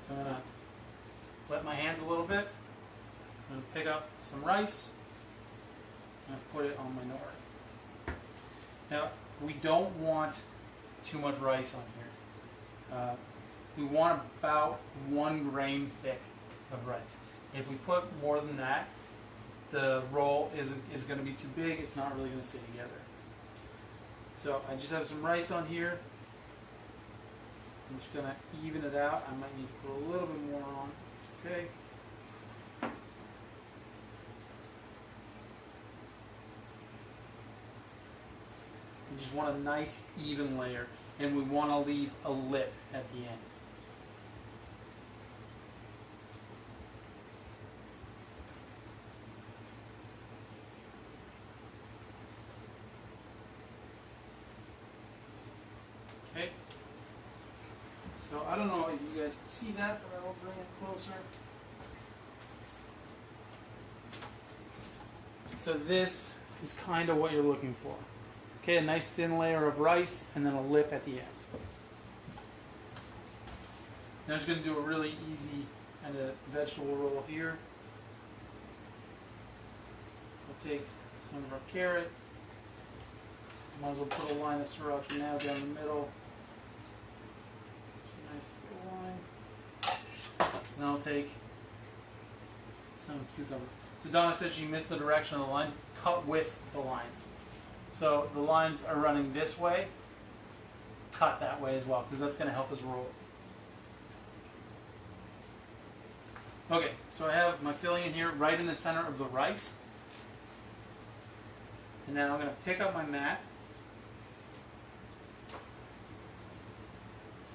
So I'm going to wet my hands a little bit. I'm going to pick up some rice and put it on my nori. Now, we don't want too much rice on here. We want about 1 grain thick of rice. If we put more than that, the roll is going to be too big. It's not really going to stay together. So I just have some rice on here. I'm just going to even it out. I might need to put a little bit more on. It's okay. We just want a nice even layer, and we want to leave a lip at the end. Okay. So I don't know if you guys can see that, but I will bring it closer. So this is kind of what you're looking for. Okay, a nice thin layer of rice and then a lip at the end. Now I'm just going to do a really easy kind of vegetable roll here. We'll take some of our carrot. Might as well put a line of sriracha now down the middle. Nice little line. And I'll take some cucumber. So Donna said she missed the direction of the lines. Cut with the lines. So the lines are running this way. Cut that way as well, because that's going to help us roll. Okay, so I have my filling in here right in the center of the rice. And now I'm going to pick up my mat.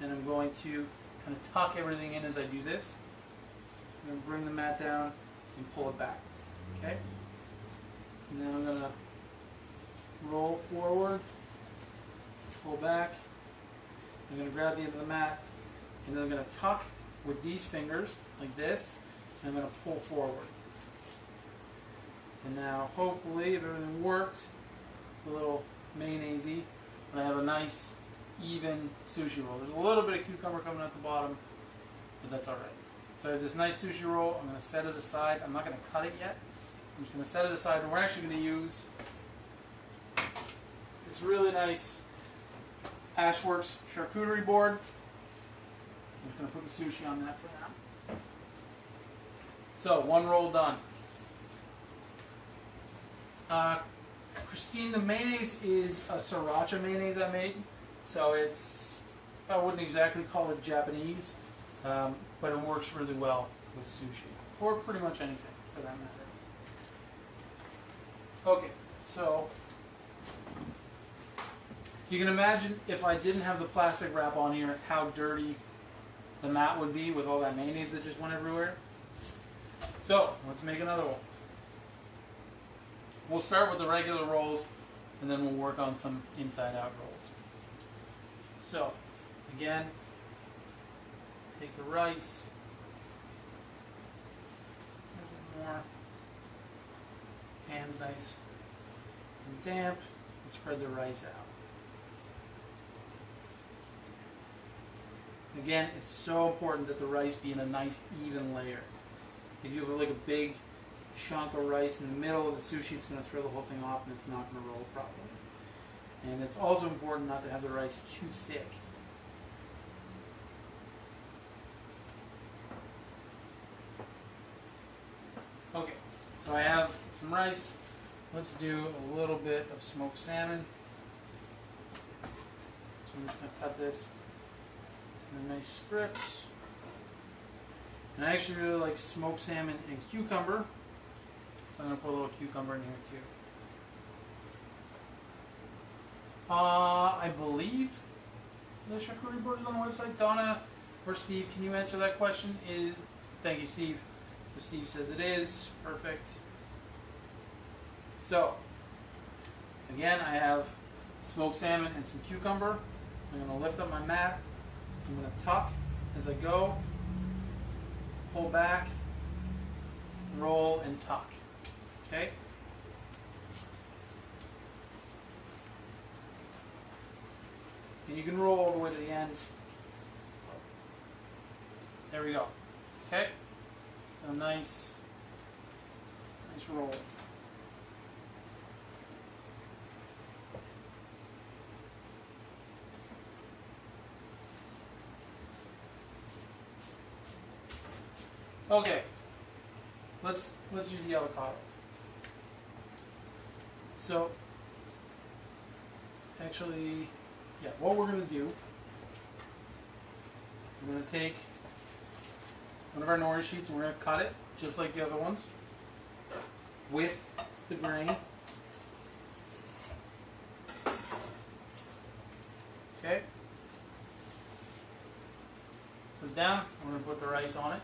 And I'm going to kind of tuck everything in as I do this. I'm going to bring the mat down and pull it back. Okay? And then I'm going to roll forward, pull back. I'm going to grab the end of the mat, and then I'm going to tuck with these fingers like this, and I'm going to pull forward. And now, hopefully, if everything worked, it's a little mayonnaise-y, but I have a nice, even sushi roll. There's a little bit of cucumber coming at the bottom, but that's all right. So I have this nice sushi roll. I'm going to set it aside. I'm not going to cut it yet. I'm just going to set it aside, and we're actually going to use this really nice Ashworks charcuterie board. I'm just going to put the sushi on that for now. So, one roll done. Christine, the mayonnaise is a sriracha mayonnaise I made. So it's, I wouldn't exactly call it Japanese, but it works really well with sushi. Or pretty much anything, for that matter. Okay, so you can imagine if I didn't have the plastic wrap on here, how dirty the mat would be with all that mayonnaise that just went everywhere. So, let's make another one. We'll start with the regular rolls, and then we'll work on some inside-out rolls. So, again, take the rice, a little more, hands nice and damp, and spread the rice out. Again, it's so important that the rice be in a nice even layer. If you have like a big chunk of rice in the middle of the sushi, it's going to throw the whole thing off and it's not going to roll properly. And it's also important not to have the rice too thick. Okay, so I have some rice. Let's do a little bit of smoked salmon. So I'm just going to cut this in nice strips. And I actually really like smoked salmon and cucumber. So I'm going to put a little cucumber in here too. I believe the charcuterie board is on the website. Donna or Steve, can you answer that question? Thank you, Steve. So Steve says it is. Perfect. So, again, I have smoked salmon and some cucumber. I'm going to lift up my mat. I'm going to tuck as I go. Pull back, roll, and tuck. Okay? And you can roll all the way to the end. There we go. Okay? So nice roll. Okay, let's use the avocado. So, actually, yeah, what we're going to do, we're going to take one of our nori sheets and we're going to cut it, just like the other ones, with the grain. Okay. Put it down, we're going to put the rice on it.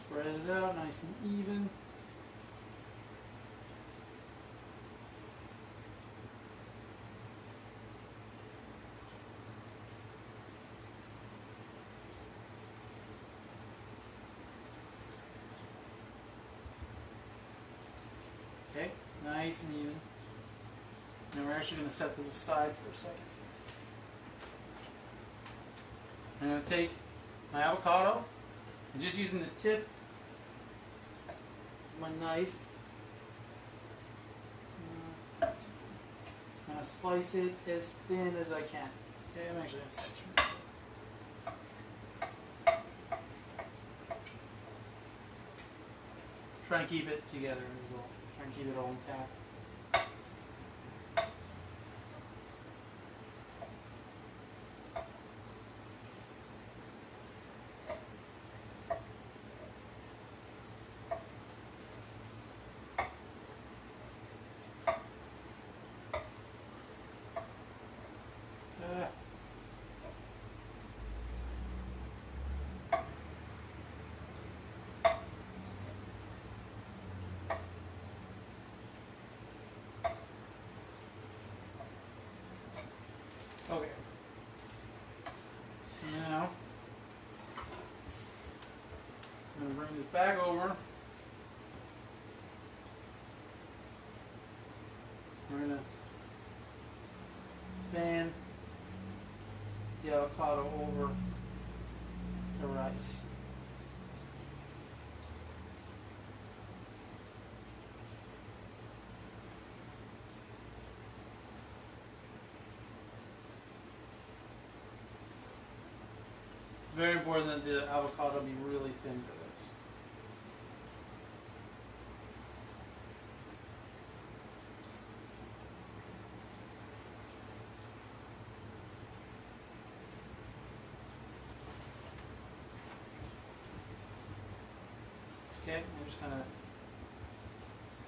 Spread it out nice and even. Okay, nice and even. Now we're actually going to set this aside for a second. I'm going to take my avocado and just using the tip my knife. I'm going to slice it as thin as I can. Okay, I'm actually going to slice this. Try and keep it together as well. Try and keep it all intact. Okay. So now I'm going to bring this back over. We're going to fan the avocado over the rice. Very important that the avocado be really thin for this. Okay, I'm just going to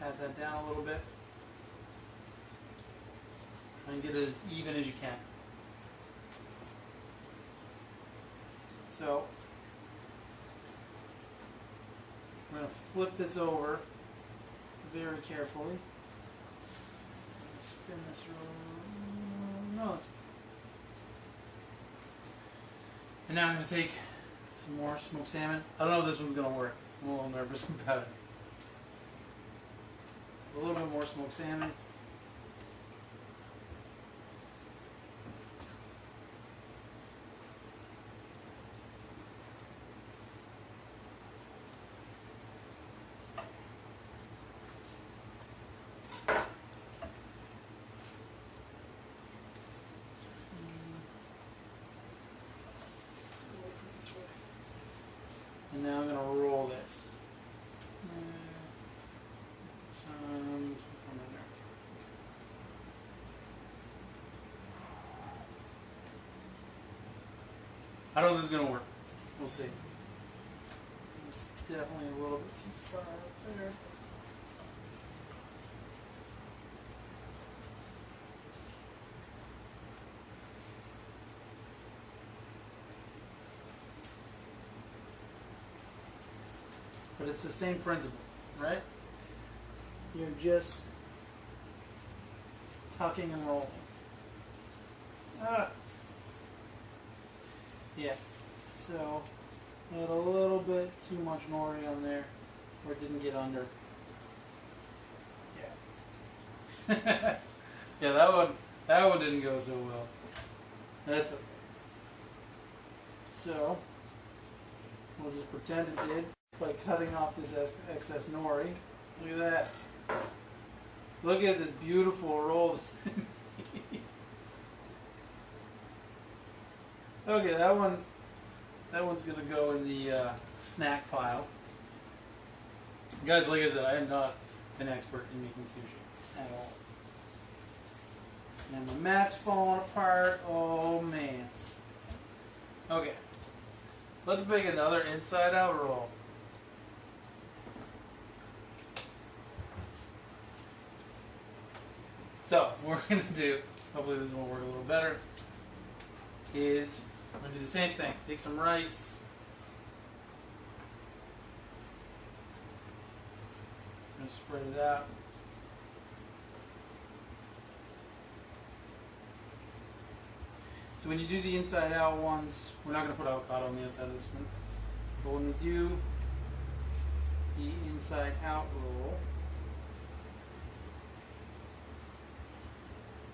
pat that down a little bit. Try and get it as even as you can. So, I'm going to flip this over very carefully. Spin this around. No, it's. And now I'm going to take some more smoked salmon. I don't know if this one's going to work. I'm a little nervous about it. A little bit more smoked salmon. And now I'm going to roll this. I don't know if this is going to work. We'll see. It's definitely a little bit too far up there. But it's the same principle, right? You're just tucking and rolling. Yeah, so I had a little bit too much nori on there, or it didn't get under. Yeah. Yeah, that one didn't go so well. That's okay. So we'll just pretend it did by cutting off this excess nori. Look at that. Look at this beautiful roll. Okay, that one's gonna go in the snack pile. Guys, like I said, I am not an expert in making sushi at all. And my mat's falling apart. Oh man. Okay, let's make another inside-out roll. So, what we're gonna do, hopefully this will work a little better, is I'm going to do the same thing. Take some rice. I'm going to spread it out. So when you do the inside out ones, we're not going to put avocado on the outside of this one. But when we do the inside out roll,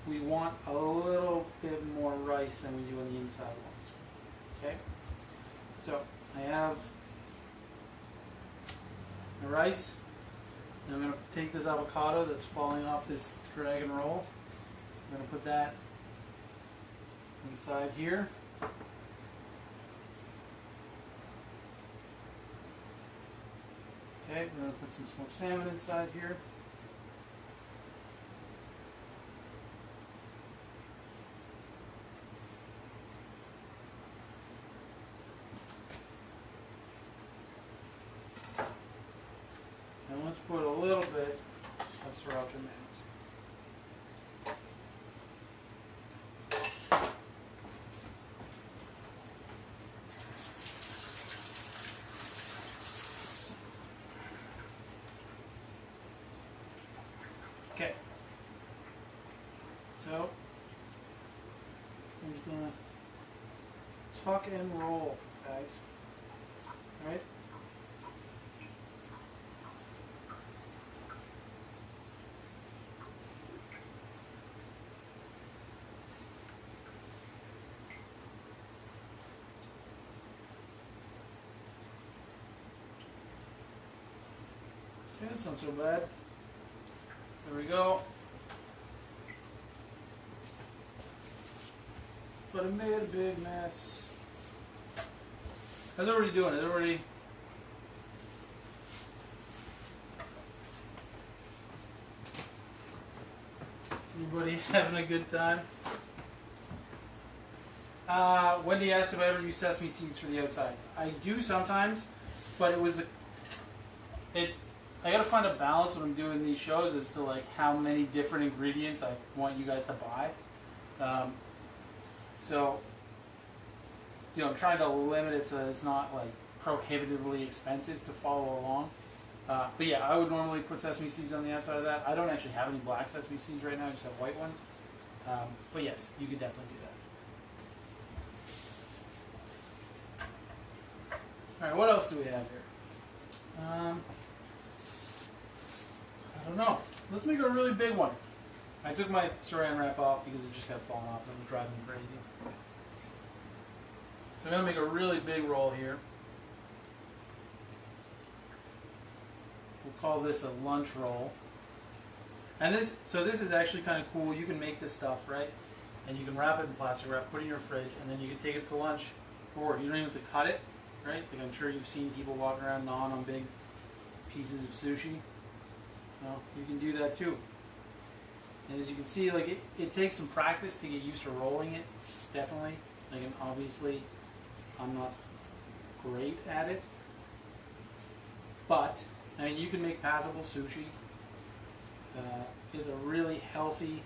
we want a little bit more rice than we do on the inside ones. Okay? So I have my rice, and I'm going to take this avocado that's falling off this dragon roll. I'm going to put that inside here. Okay, we're going to put some smoked salmon inside here. And let's put a little bit of sriracha mayonnaise. Okay. So, I'm just going to tuck and roll, guys. All right? Okay, that's not so bad. There we go. But I made a big mess. How's everybody doing? Is everybody having a good time? Wendy asked if I ever use sesame seeds for the outside. I do sometimes, but I gotta find a balance when I'm doing these shows as to like how many different ingredients I want you guys to buy. So, I'm trying to limit it so that it's not like prohibitively expensive to follow along. But yeah, I would normally put sesame seeds on the outside of that. I don't actually have any black sesame seeds right now, I just have white ones. But yes, you could definitely do that. Alright, what else do we have here? I don't know. Let's make a really big one. I took my saran wrap off because it just kept falling off and it was driving me crazy. So I'm going to make a really big roll here. We'll call this a lunch roll. And this is actually kind of cool. You can make this stuff, right? And you can wrap it in plastic wrap, put it in your fridge, and then you can take it to lunch. Or you don't even have to cut it, right? Like I'm sure you've seen people walking around gnawing on big pieces of sushi. Well, you can do that too. And as you can see, like it takes some practice to get used to rolling it, definitely. Like, and obviously, I'm not great at it. But, I mean, you can make passable sushi. It's a really healthy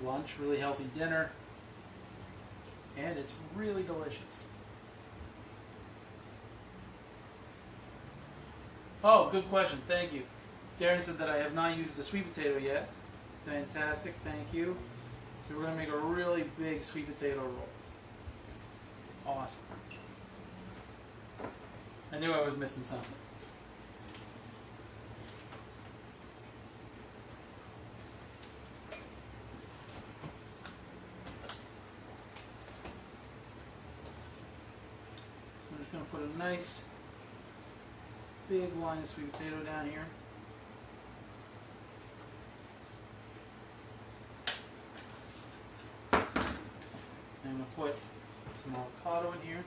lunch, really healthy dinner. And it's really delicious. Oh, good question. Thank you. Darren said that I have not used the sweet potato yet. Fantastic. Thank you. So we're going to make a really big sweet potato roll. Awesome. I knew I was missing something. So I'm just going to put a nice big line of sweet potato down here. And I'm going to put some avocado in here.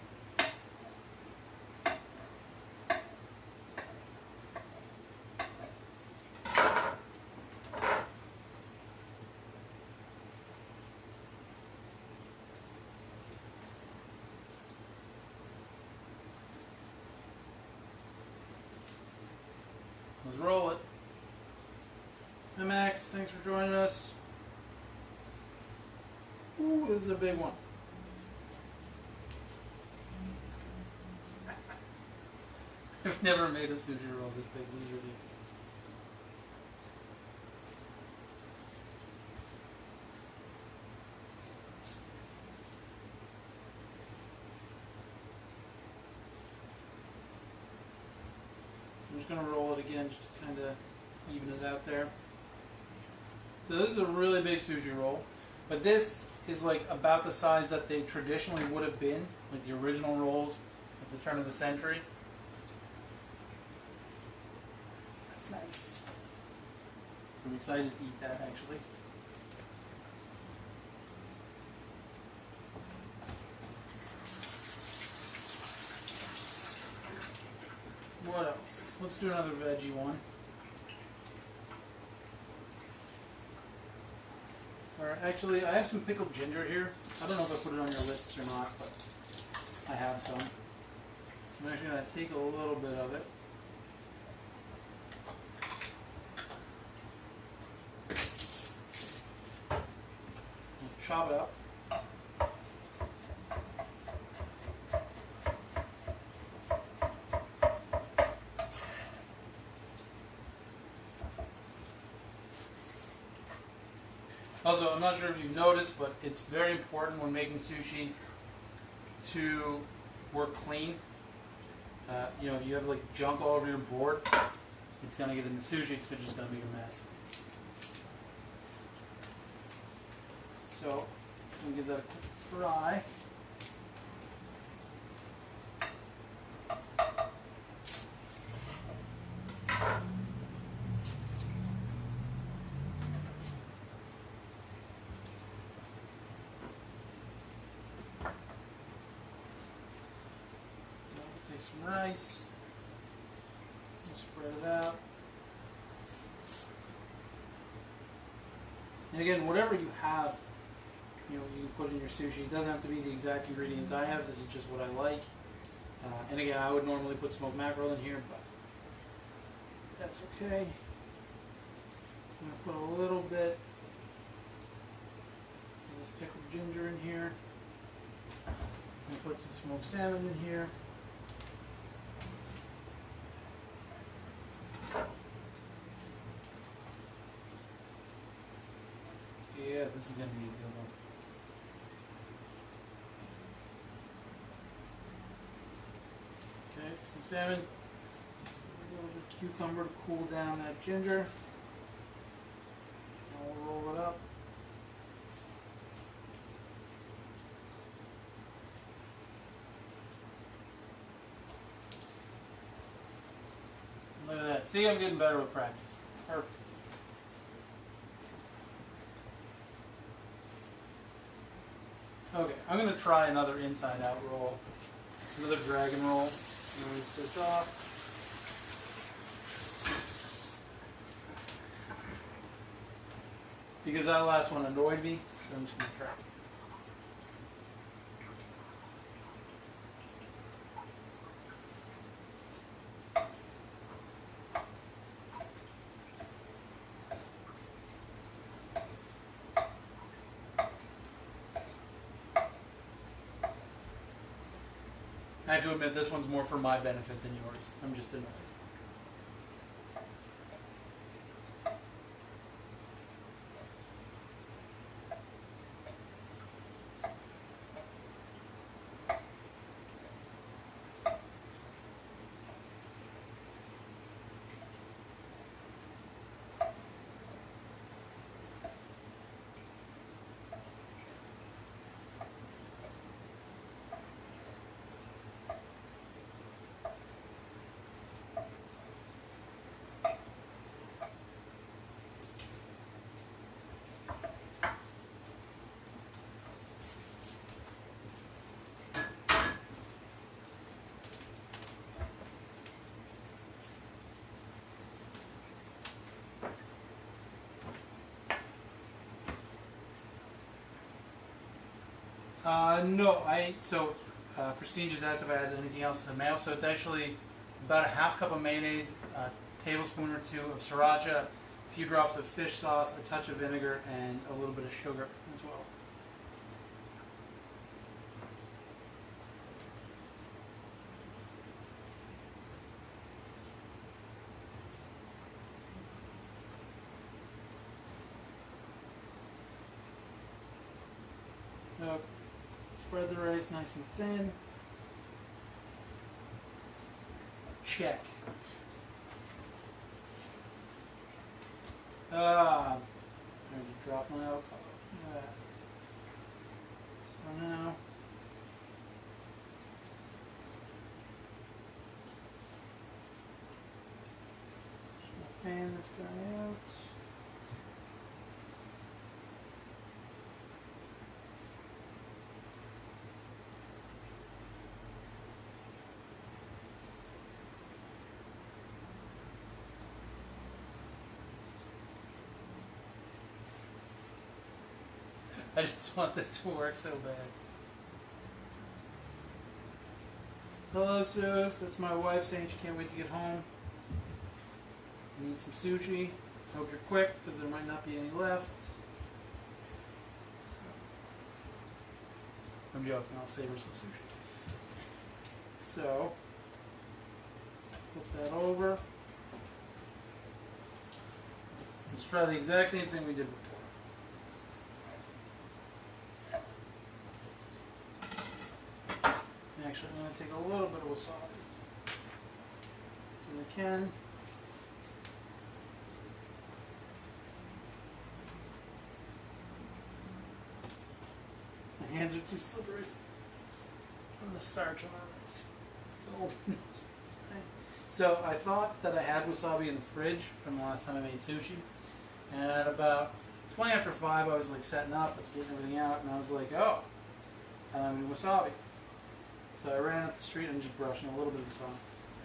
Let's roll it. Hi Max, thanks for joining us. Ooh, this is a big one. I've never made a sushi roll this big. This is ridiculous. I'm just going to roll it again just to kind of even it out there. So this is a really big sushi roll, but this is like about the size that they traditionally would have been, like the original rolls at the turn of the century. That's nice. I'm excited to eat that actually. What else? let's do another veggie one. Or actually, I have some pickled ginger here. I don't know if I put it on your lists or not, but I have some. So I'm actually going to take a little bit of it. Chop it up. Also, I'm not sure if you've noticed, but it's very important when making sushi to work clean. You know, if you have like junk all over your board, it's going to get in the sushi, it's just going to be a mess. So, I'm going to give that a quick fry. Take some rice, we'll spread it out. And again, whatever you have, you know, you can put in your sushi. It doesn't have to be the exact ingredients I have. This is just what I like. And again, I would normally put smoked mackerel in here, but that's okay. So I'm going to put a little bit of this pickled ginger in here. I'm going to put some smoked salmon in here. Yeah, this is going to be a good one. Okay, some salmon. A little bit of cucumber to cool down that ginger. I'll roll it up. Look at that. See, I'm getting better with practice. Perfect. Okay, I'm going to try another inside-out roll, another dragon roll. Rinse this off. Because that last one annoyed me, so I'm just going to try. I have to admit, this one's more for my benefit than yours. I'm just annoyed. No, Christine just asked if I had anything else in the mail. So it's actually about a half cup of mayonnaise, a tablespoon or two of sriracha, a few drops of fish sauce, a touch of vinegar, and a little bit of sugar as well. Okay. Spread the rice nice and thin. Check. I already dropped my avocado. So now, just gonna fan this guy out. I just want this to work so bad. Hello, Sus. That's my wife saying she can't wait to get home. Need some sushi. Hope you're quick because there might not be any left. I'm joking. I'll save her some sushi. So, flip that over. Let's try the exact same thing we did before. Actually, I'm going to take a little bit of wasabi. If I can. My hands are too slippery from the starch on this. So I thought that I had wasabi in the fridge from the last time I made sushi. And at about 20 after 5, I was like setting up, I was getting everything out, and I was like, oh, I need wasabi. So I ran up the street, I'm just brushing a little bit of this on.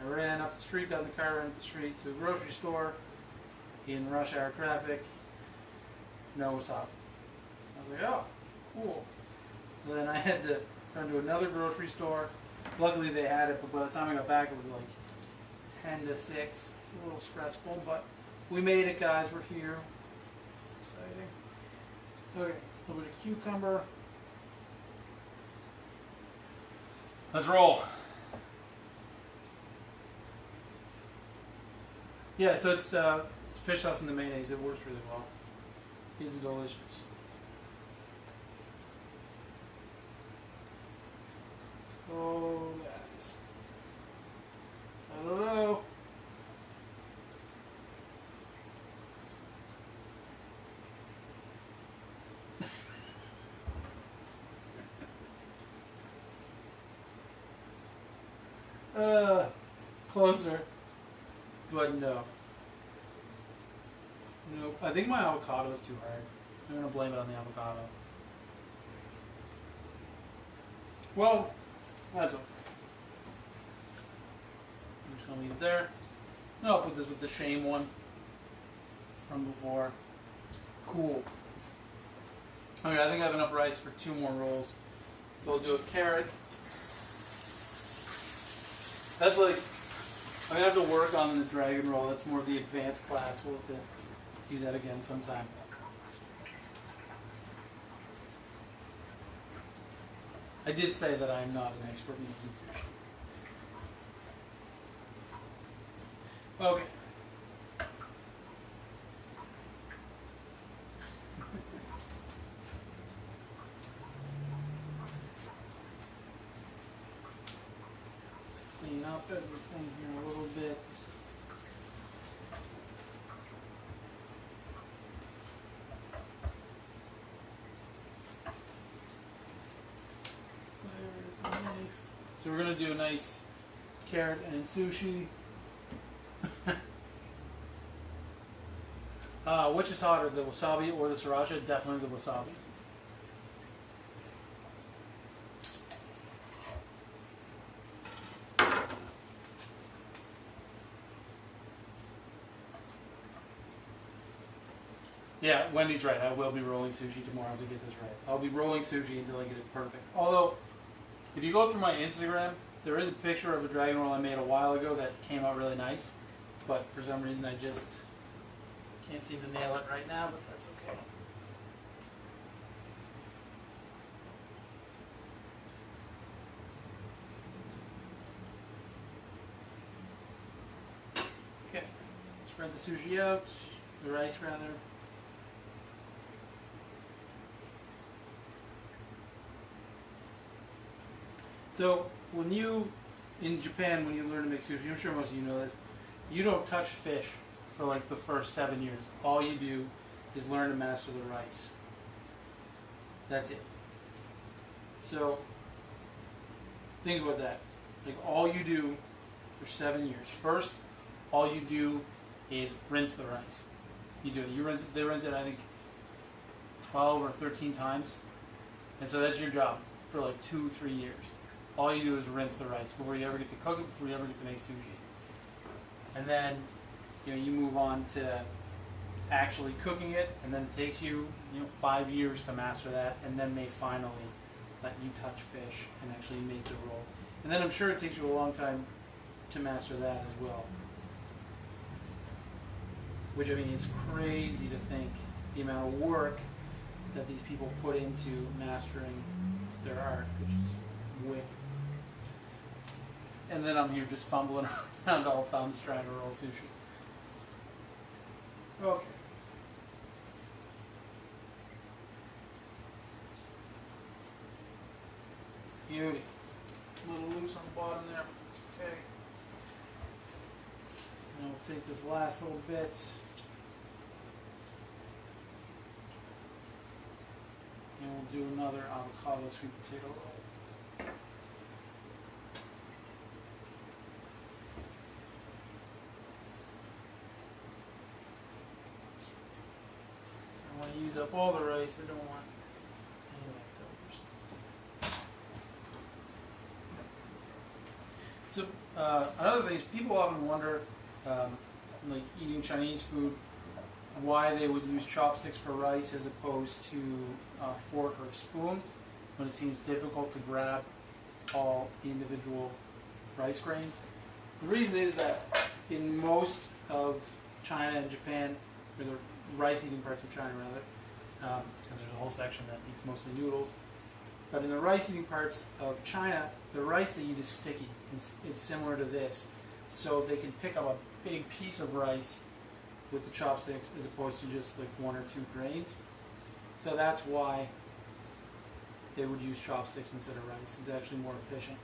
I ran up the street, got in the car, ran up the street to a grocery store in rush hour traffic. No wasabi. I was like, oh, cool. Then I had to run to another grocery store. Luckily they had it, but by the time I got back it was like 10 to 6. A little stressful, but we made it, guys. We're here. It's exciting. Okay, a little bit of cucumber. Let's roll. Yeah, so it's fish sauce and the mayonnaise. It works really well. It's delicious. Oh, guys. I don't know. Closer, but no. Nope. I think my avocado is too hard. I'm gonna blame it on the avocado. Well, that's okay. I'm just gonna leave it there. No, I'll put this with the shame one from before. Cool. Okay, I think I have enough rice for 2 more rolls. So I'll do a carrot. That's like, I'm going to have to work on the dragon roll. That's more of the advanced class. We'll have to do that again sometime. I did say that I'm not an expert in making sushi. Okay. Clean up everything here a little bit. So we're going to do a nice carrot and sushi. Which is hotter, the wasabi or the sriracha? Definitely the wasabi. Yeah, Wendy's right. I will be rolling sushi tomorrow to get this right. I'll be rolling sushi until I get it perfect. Although, if you go through my Instagram, there is a picture of a dragon roll I made a while ago that came out really nice. But for some reason I just can't seem to nail it right now, but that's okay. Okay, spread the sushi out, the rice rather. So when you, in Japan, when you learn to make sushi, I'm sure most of you know this, you don't touch fish for like the first 7 years. All you do is learn to master the rice. That's it. So think about that. Like all you do for 7 years. First, all you do is rinse the rice. You do it. You rinse it. They rinse it, I think, 12 or 13 times, and so that's your job for like 2-3 years. All you do is rinse the rice before you ever get to cook it, before you ever get to make sushi. And then, you move on to actually cooking it, and then it takes you 5 years to master that, and then may finally let you touch fish and actually make the roll. And then I'm sure it takes you a long time to master that as well. Which, I mean, it's crazy to think the amount of work that these people put into mastering their art, which is wicked. And then I'm here just fumbling around all thumbs trying to roll sushi. Okay. Beauty. A little loose on the bottom there, but it's okay. And we'll take this last little bit. And we'll do another avocado sweet potato roll. So I want to use up all the rice. I don't want any leftovers. So another thing is people often wonder, like eating Chinese food, why they would use chopsticks for rice as opposed to a fork or a spoon when it seems difficult to grab all individual rice grains. The reason is that in most of China and Japan, or the rice-eating parts of China rather, because there's a whole section that eats mostly noodles, but in the rice-eating parts of China, the rice they eat is sticky. It's similar to this. So they can pick up a big piece of rice with the chopsticks as opposed to just like 1 or 2 grains. So that's why they would use chopsticks instead of rice. It's actually more efficient.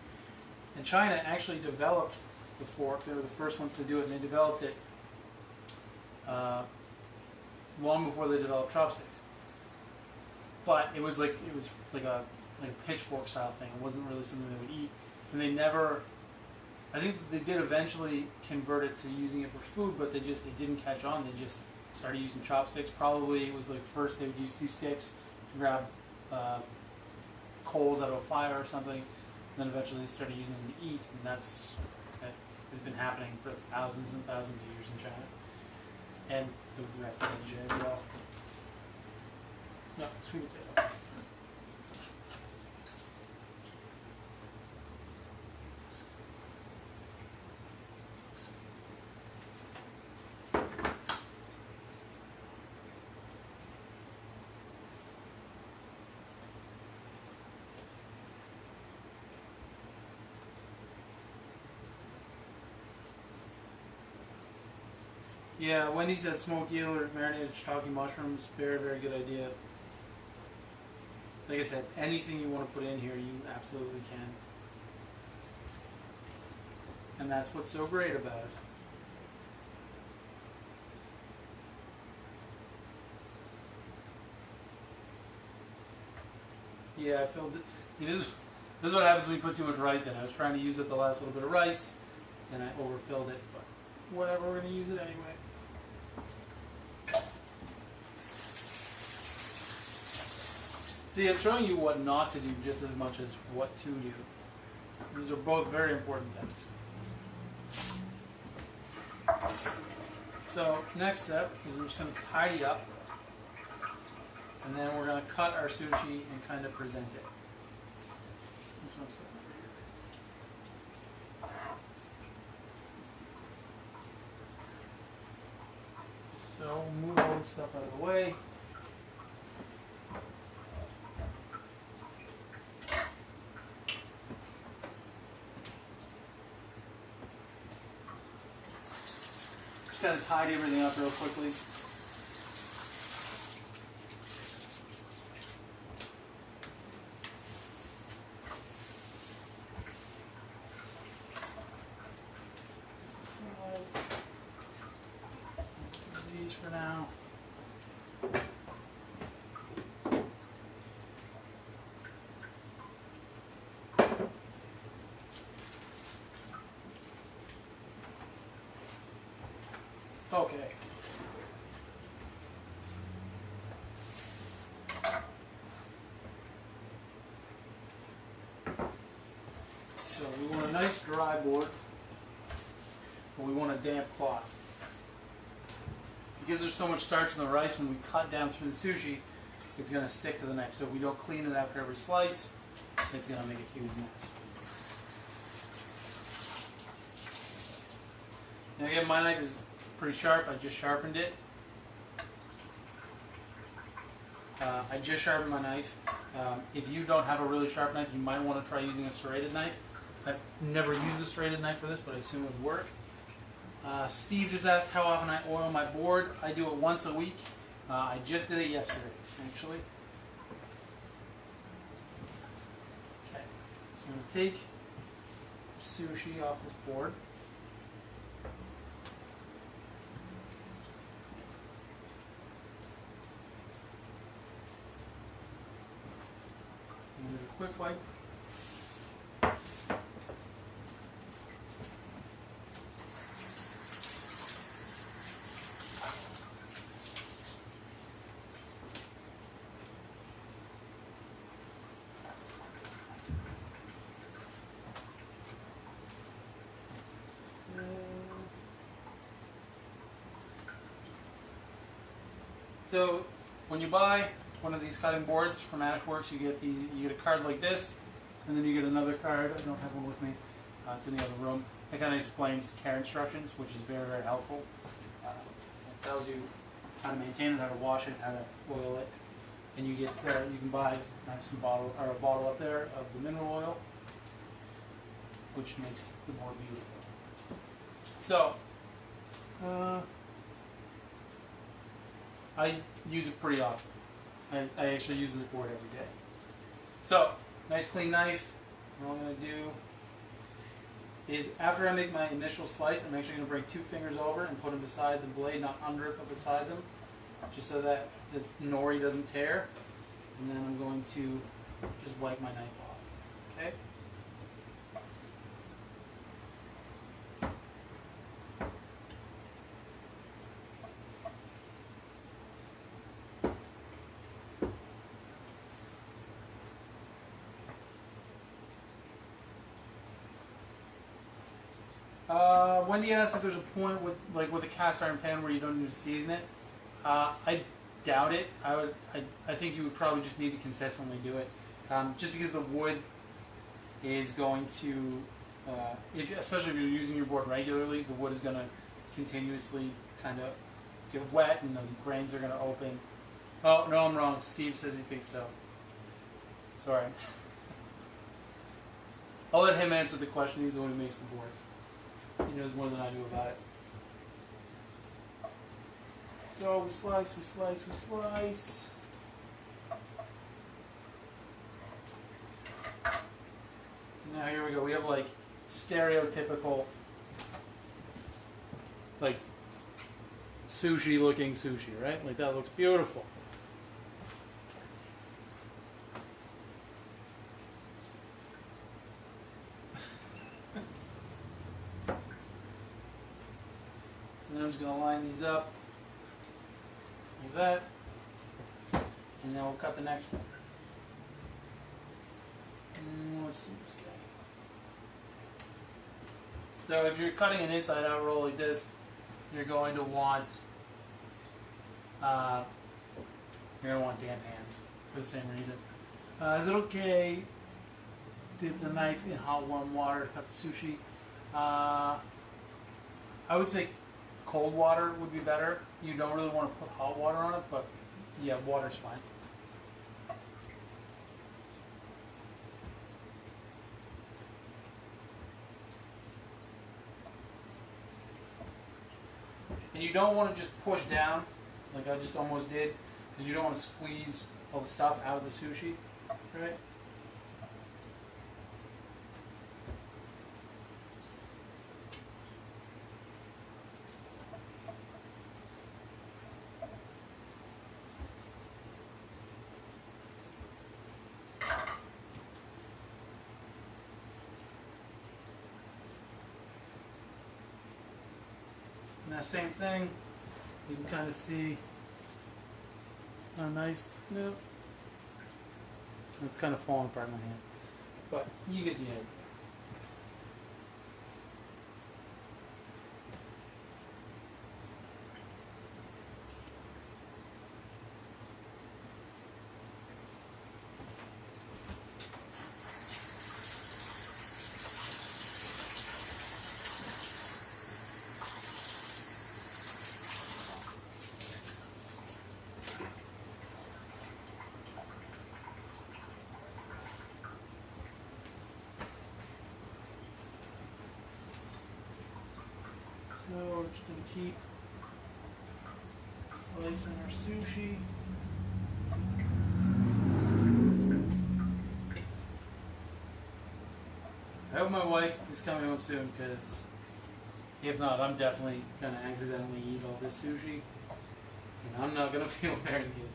And China actually developed the fork. They were the first ones to do it, and they developed it long before they developed chopsticks. But it was like a pitchfork style thing. It wasn't really something they would eat. And they never, I think they did eventually convert it to using it for food, but it didn't catch on. They just started using chopsticks. Probably it was like first they would use 2 sticks to grab coals out of a fire or something. And then eventually they started using them to eat, and that has been happening for thousands and thousands of years in China. And the rest of Asia as well. No, sweet potato. Yeah, Wendy said smoked eel or marinated shiitake mushrooms. Very, very good idea. Like I said, anything you want to put in here, you absolutely can. And that's what's so great about it. Yeah, I filled it. This is what happens when you put too much rice in. I was trying to use up the last little bit of rice, and I overfilled it. But whatever, we're going to use it anyway. See, I'm showing you what not to do just as much as what to do. These are both very important things. So, next step is I'm just going to tidy up, and then we're going to cut our sushi and kind of present it. This one's good. So, move all this stuff out of the way. Just kind of tidy everything up real quickly. These for now. Okay. So we want a nice dry board, but we want a damp cloth. Because there's so much starch in the rice, when we cut down through the sushi, it's going to stick to the knife. So if we don't clean it after every slice, it's going to make a huge mess. Now again, my knife is pretty sharp. I just sharpened it. I just sharpened my knife. If you don't have a really sharp knife, you might want to try using a serrated knife. I've never used a serrated knife for this, but I assume it would work. Steve just asked how often I oil my board. I do it once a week. I just did it yesterday, actually. Okay, so I'm going to take sushi off this board. And do a quick wipe. So when you buy one of these cutting boards from Ashworks, you get a card like this, and then you get another card. I don't have one with me. It's in the other room. It kind of explains care instructions, which is very, very helpful. It tells you how to maintain it, how to wash it, how to oil it, and you get you can buy a bottle up there of the mineral oil, which makes the board beautiful. So. I use it pretty often. I actually use this board every day. So, nice clean knife. What I'm going to do is, after I make my initial slice, I'm actually going to bring 2 fingers over and put them beside the blade, not under it, but beside them, just so that the nori doesn't tear. And then I'm going to just wipe my knife off. Okay? Wendy asked if there's a point with a cast iron pan where you don't need to season it. I doubt it. I think you would probably just need to consistently do it, just because the wood is going to, especially if you're using your board regularly, the wood is going to continuously kind of get wet, and the grains are going to open. Oh no, I'm wrong. Steve says he thinks so. Sorry. I'll let him answer the question. He's the one who makes the boards. He knows more than I do about it. So we slice, we slice, we slice. Now here we go. We have like stereotypical, like sushi looking sushi, right? Like that looks beautiful. I'm just going to line these up like that, and then we'll cut the next one. Let's do this guy. So if you're cutting an inside out roll like this, you're going to want damp hands for the same reason. Is it okay to dip the knife in hot warm water to cut the sushi? I would say cold water would be better. You don't really want to put hot water on it, but yeah, water's fine. And you don't want to just push down, like I just almost did, because you don't want to squeeze all the stuff out of the sushi, right? Now same thing, you can kind of see a nice, nope. It's kind of falling apart in my hand, but you get the idea. slicing our sushi. I hope my wife is coming home soon, because if not, I'm definitely going to accidentally eat all this sushi, and I'm not going to feel very good.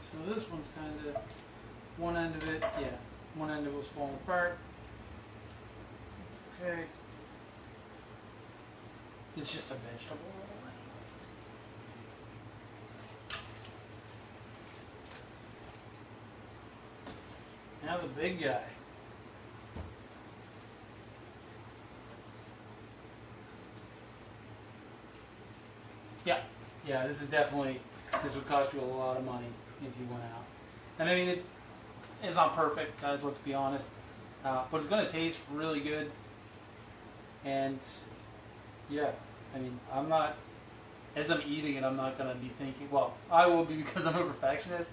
So this one's kind of, one end of it, yeah, one end of it was falling apart. It's okay. It's just a vegetable roll anyway. Now the big guy. Yeah, this would cost you a lot of money if you went out. And I mean, it's not perfect, guys, let's be honest. But it's going to taste really good. And, yeah, I mean, I'm not, as I'm eating it, I'm not going to be thinking, well, I will be because I'm a perfectionist,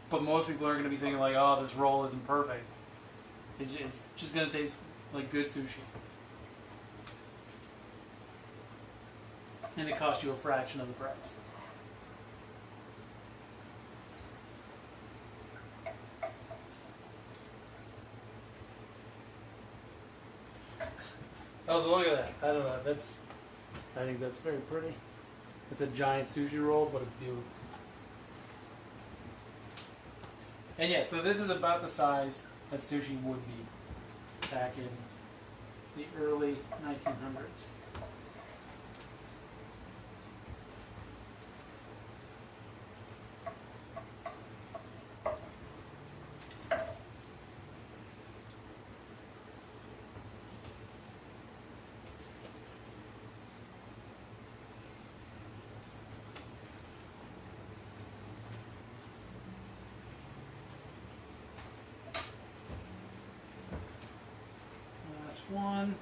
but most people are going to be thinking like, oh, this roll isn't perfect. It's just going to taste like good sushi. And it costs you a fraction of the price. Oh, so look at that. I don't know. I think that's very pretty. It's a giant sushi roll, but it's beautiful. And yeah, so this is about the size that sushi would be back in the early 1900s. One,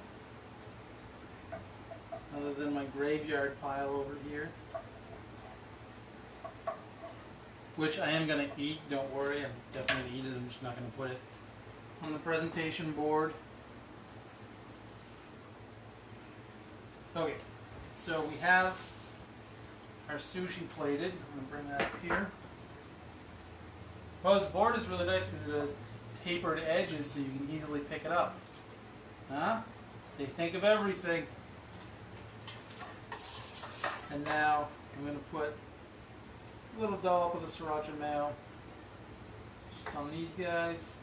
other than my graveyard pile over here, which I am going to eat, don't worry, I'm definitely going to eat it, I'm just not going to put it on the presentation board. Okay, so we have our sushi plated. I'm going to bring that up here. Well, this board is really nice because it has tapered edges so you can easily pick it up. Huh? They think of everything. And now I'm going to put a little dollop of the sriracha mayo just on these guys.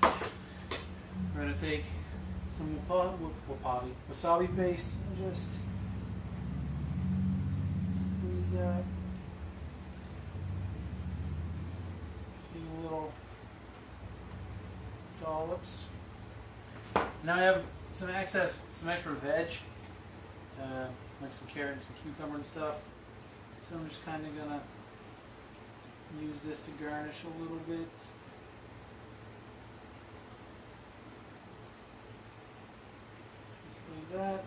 We're going to take some wasabi paste and just squeeze that. A few little dollops. Now I have some extra veg, like some carrot and some cucumber and stuff. So I'm just kind of gonna use this to garnish a little bit. Just like that.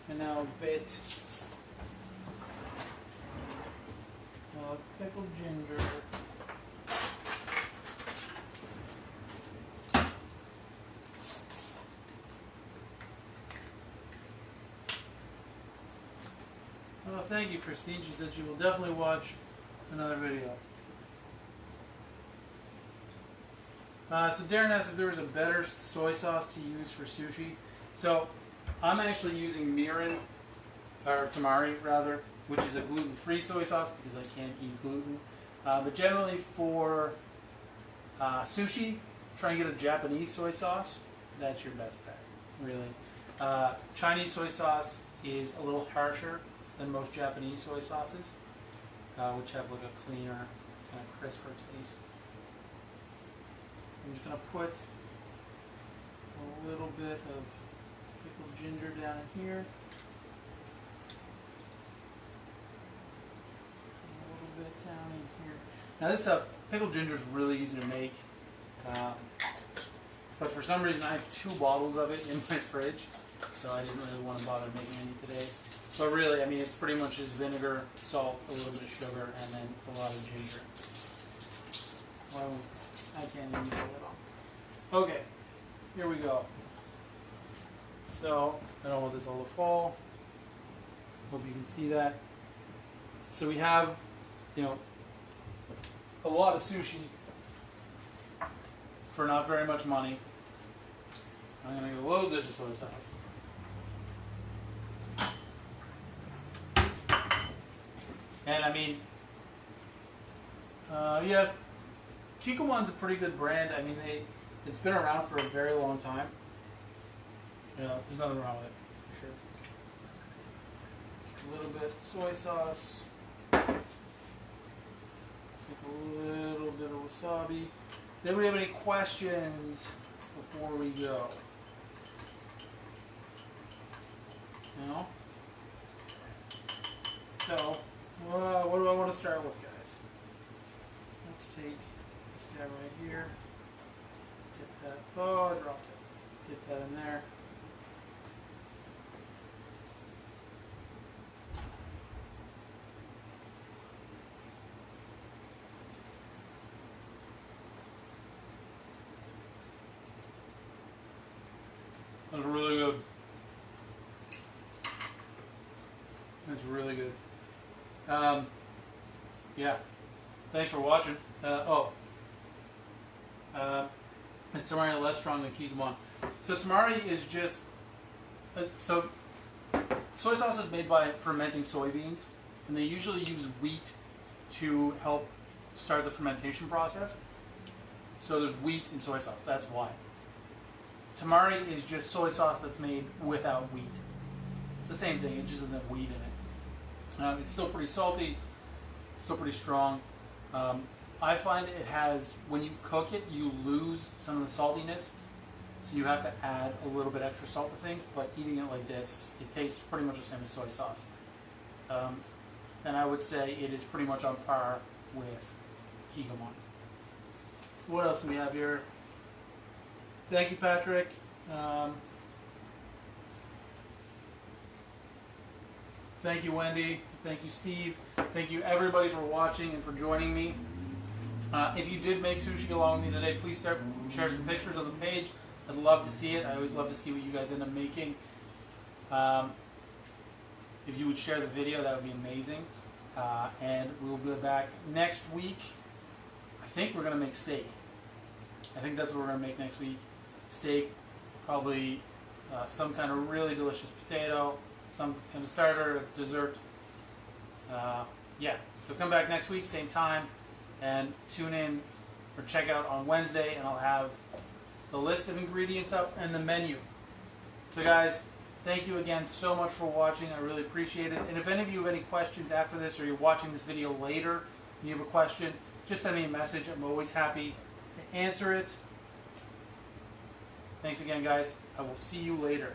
And now a bit pickled ginger. Oh, thank you, Christine. She said she will definitely watch another video. So Darren asked if there was a better soy sauce to use for sushi. So I'm actually using mirin, or tamari rather, which is a gluten-free soy sauce because I can't eat gluten. But generally for sushi, try and get a Japanese soy sauce. That's your best bet, really. Chinese soy sauce is a little harsher than most Japanese soy sauces, which have like a cleaner, kind of crisper taste. I'm just going to put a little bit of pickled ginger down in here. Now this stuff, pickled ginger is really easy to make, but for some reason I have 2 bottles of it in my fridge, so I didn't really want to bother making any today. But really, I mean, it's pretty much just vinegar, salt, a little bit of sugar, and then a lot of ginger. Well, I can't even get it on. Okay, here we go. So, I don't want this all to fall. Hope you can see that. So we have, you know, a lot of sushi for not very much money. I'm going to get a little dish of soy sauce. And I mean, yeah, Kikkoman's a pretty good brand. I mean, it's been around for a very long time. Yeah, there's nothing wrong with it, for sure. A little bit of soy sauce. A little bit of wasabi. Does anybody have any questions before we go? No? So, what do I want to start with, guys? Let's take this guy right here. Get that. Oh, I dropped it. Get that in there. That's really good. That's really good. Yeah. Thanks for watching. It's tamari less strong than Kikkoman. So tamari is just so soy sauce is made by fermenting soybeans, and they usually use wheat to help start the fermentation process. So there's wheat in soy sauce. That's why. Tamari is just soy sauce that's made without wheat. It's the same thing. It just doesn't have wheat in it. It's still pretty salty, still pretty strong. I find it has, when you cook it, you lose some of the saltiness. So you have to add a little bit extra salt to things, but eating it like this, it tastes pretty much the same as soy sauce. And I would say it is pretty much on par with Kikkoman. So what else do we have here? Thank you, Patrick. Thank you, Wendy. Thank you, Steve. Thank you, everybody, for watching and for joining me. If you did make sushi along with me today, please share some pictures on the page. I'd love to see it. I always love to see what you guys end up making. If you would share the video, that would be amazing. And we'll be back next week. I think we're going to make steak. I think that's what we're going to make next week. Steak, probably some kind of really delicious potato, some kind of starter, dessert. Yeah, so come back next week, same time, and tune in or check out on Wednesday, and I'll have the list of ingredients up and the menu. So guys, thank you again so much for watching. I really appreciate it. And if any of you have any questions after this, or you're watching this video later and you have a question, just send me a message. I'm always happy to answer it. Thanks again, guys. I will see you later.